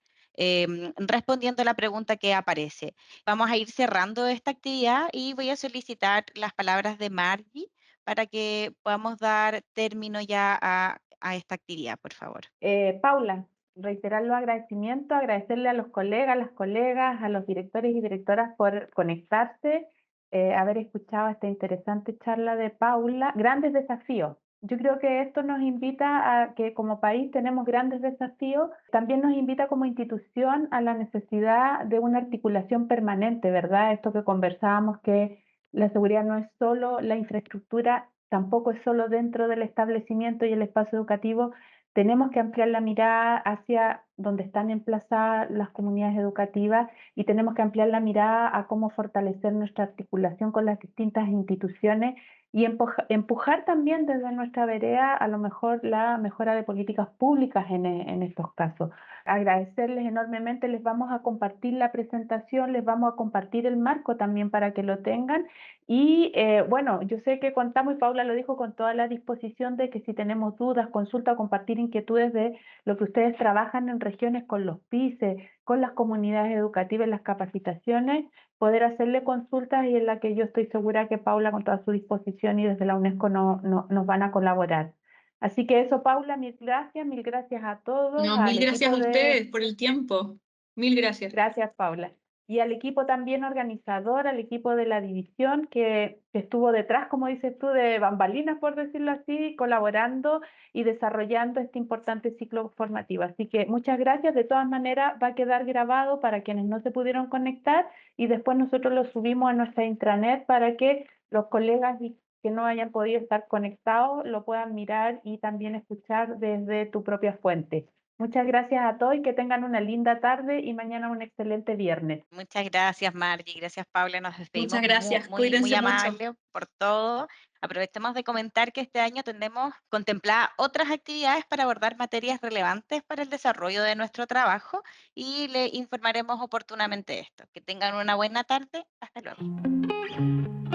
respondiendo la pregunta que aparece. Vamos a ir cerrando esta actividad y voy a solicitar las palabras de Margie para que podamos dar término ya a esta actividad, por favor. Paula, reiterar los agradecimientos, agradecerle a los colegas, las colegas, a los directores y directoras por conectarse, haber escuchado esta interesante charla de Paula. Grandes desafíos. Yo creo que esto nos invita a que como país tenemos grandes desafíos, también nos invita como institución a la necesidad de una articulación permanente, ¿verdad? Esto que conversábamos, que la seguridad no es solo la infraestructura, tampoco es solo dentro del establecimiento y el espacio educativo. Tenemos que ampliar la mirada hacia donde están emplazadas las comunidades educativas y tenemos que ampliar la mirada a cómo fortalecer nuestra articulación con las distintas instituciones y empujar también desde nuestra vereda a lo mejor la mejora de políticas públicas en estos casos. Agradecerles enormemente, les vamos a compartir la presentación, les vamos a compartir el marco también para que lo tengan. Y bueno, yo sé que contamos, y Paula lo dijo, con toda la disposición de que si tenemos dudas, consultas, compartir inquietudes de lo que ustedes trabajan en regiones con los PICE, con las comunidades educativas, las capacitaciones, poder hacerle consultas y en la que yo estoy segura que Paula con toda su disposición y desde la UNESCO nos van a colaborar. Así que eso, Paula, mil gracias a todos, No, al mil gracias a equipo de... ustedes por el tiempo. Mil gracias. Gracias, Paula. Y al equipo también organizador, al equipo de la división que estuvo detrás, como dices tú, de bambalinas, por decirlo así, colaborando y desarrollando este importante ciclo formativo. Así que muchas gracias. De todas maneras, va a quedar grabado para quienes no se pudieron conectar y después nosotros lo subimos a nuestra intranet para que los colegas que no hayan podido estar conectados lo puedan mirar y también escuchar desde tu propia fuente. Muchas gracias a todos y que tengan una linda tarde y mañana un excelente viernes. Muchas gracias, Margie. Gracias, Paula. Nos despedimos Muchas gracias. muy Cuídense mucho. amable por todo. Aprovechemos de comentar que este año tenemos contempladas otras actividades para abordar materias relevantes para el desarrollo de nuestro trabajo y le informaremos oportunamente de esto. Que tengan una buena tarde. Hasta luego.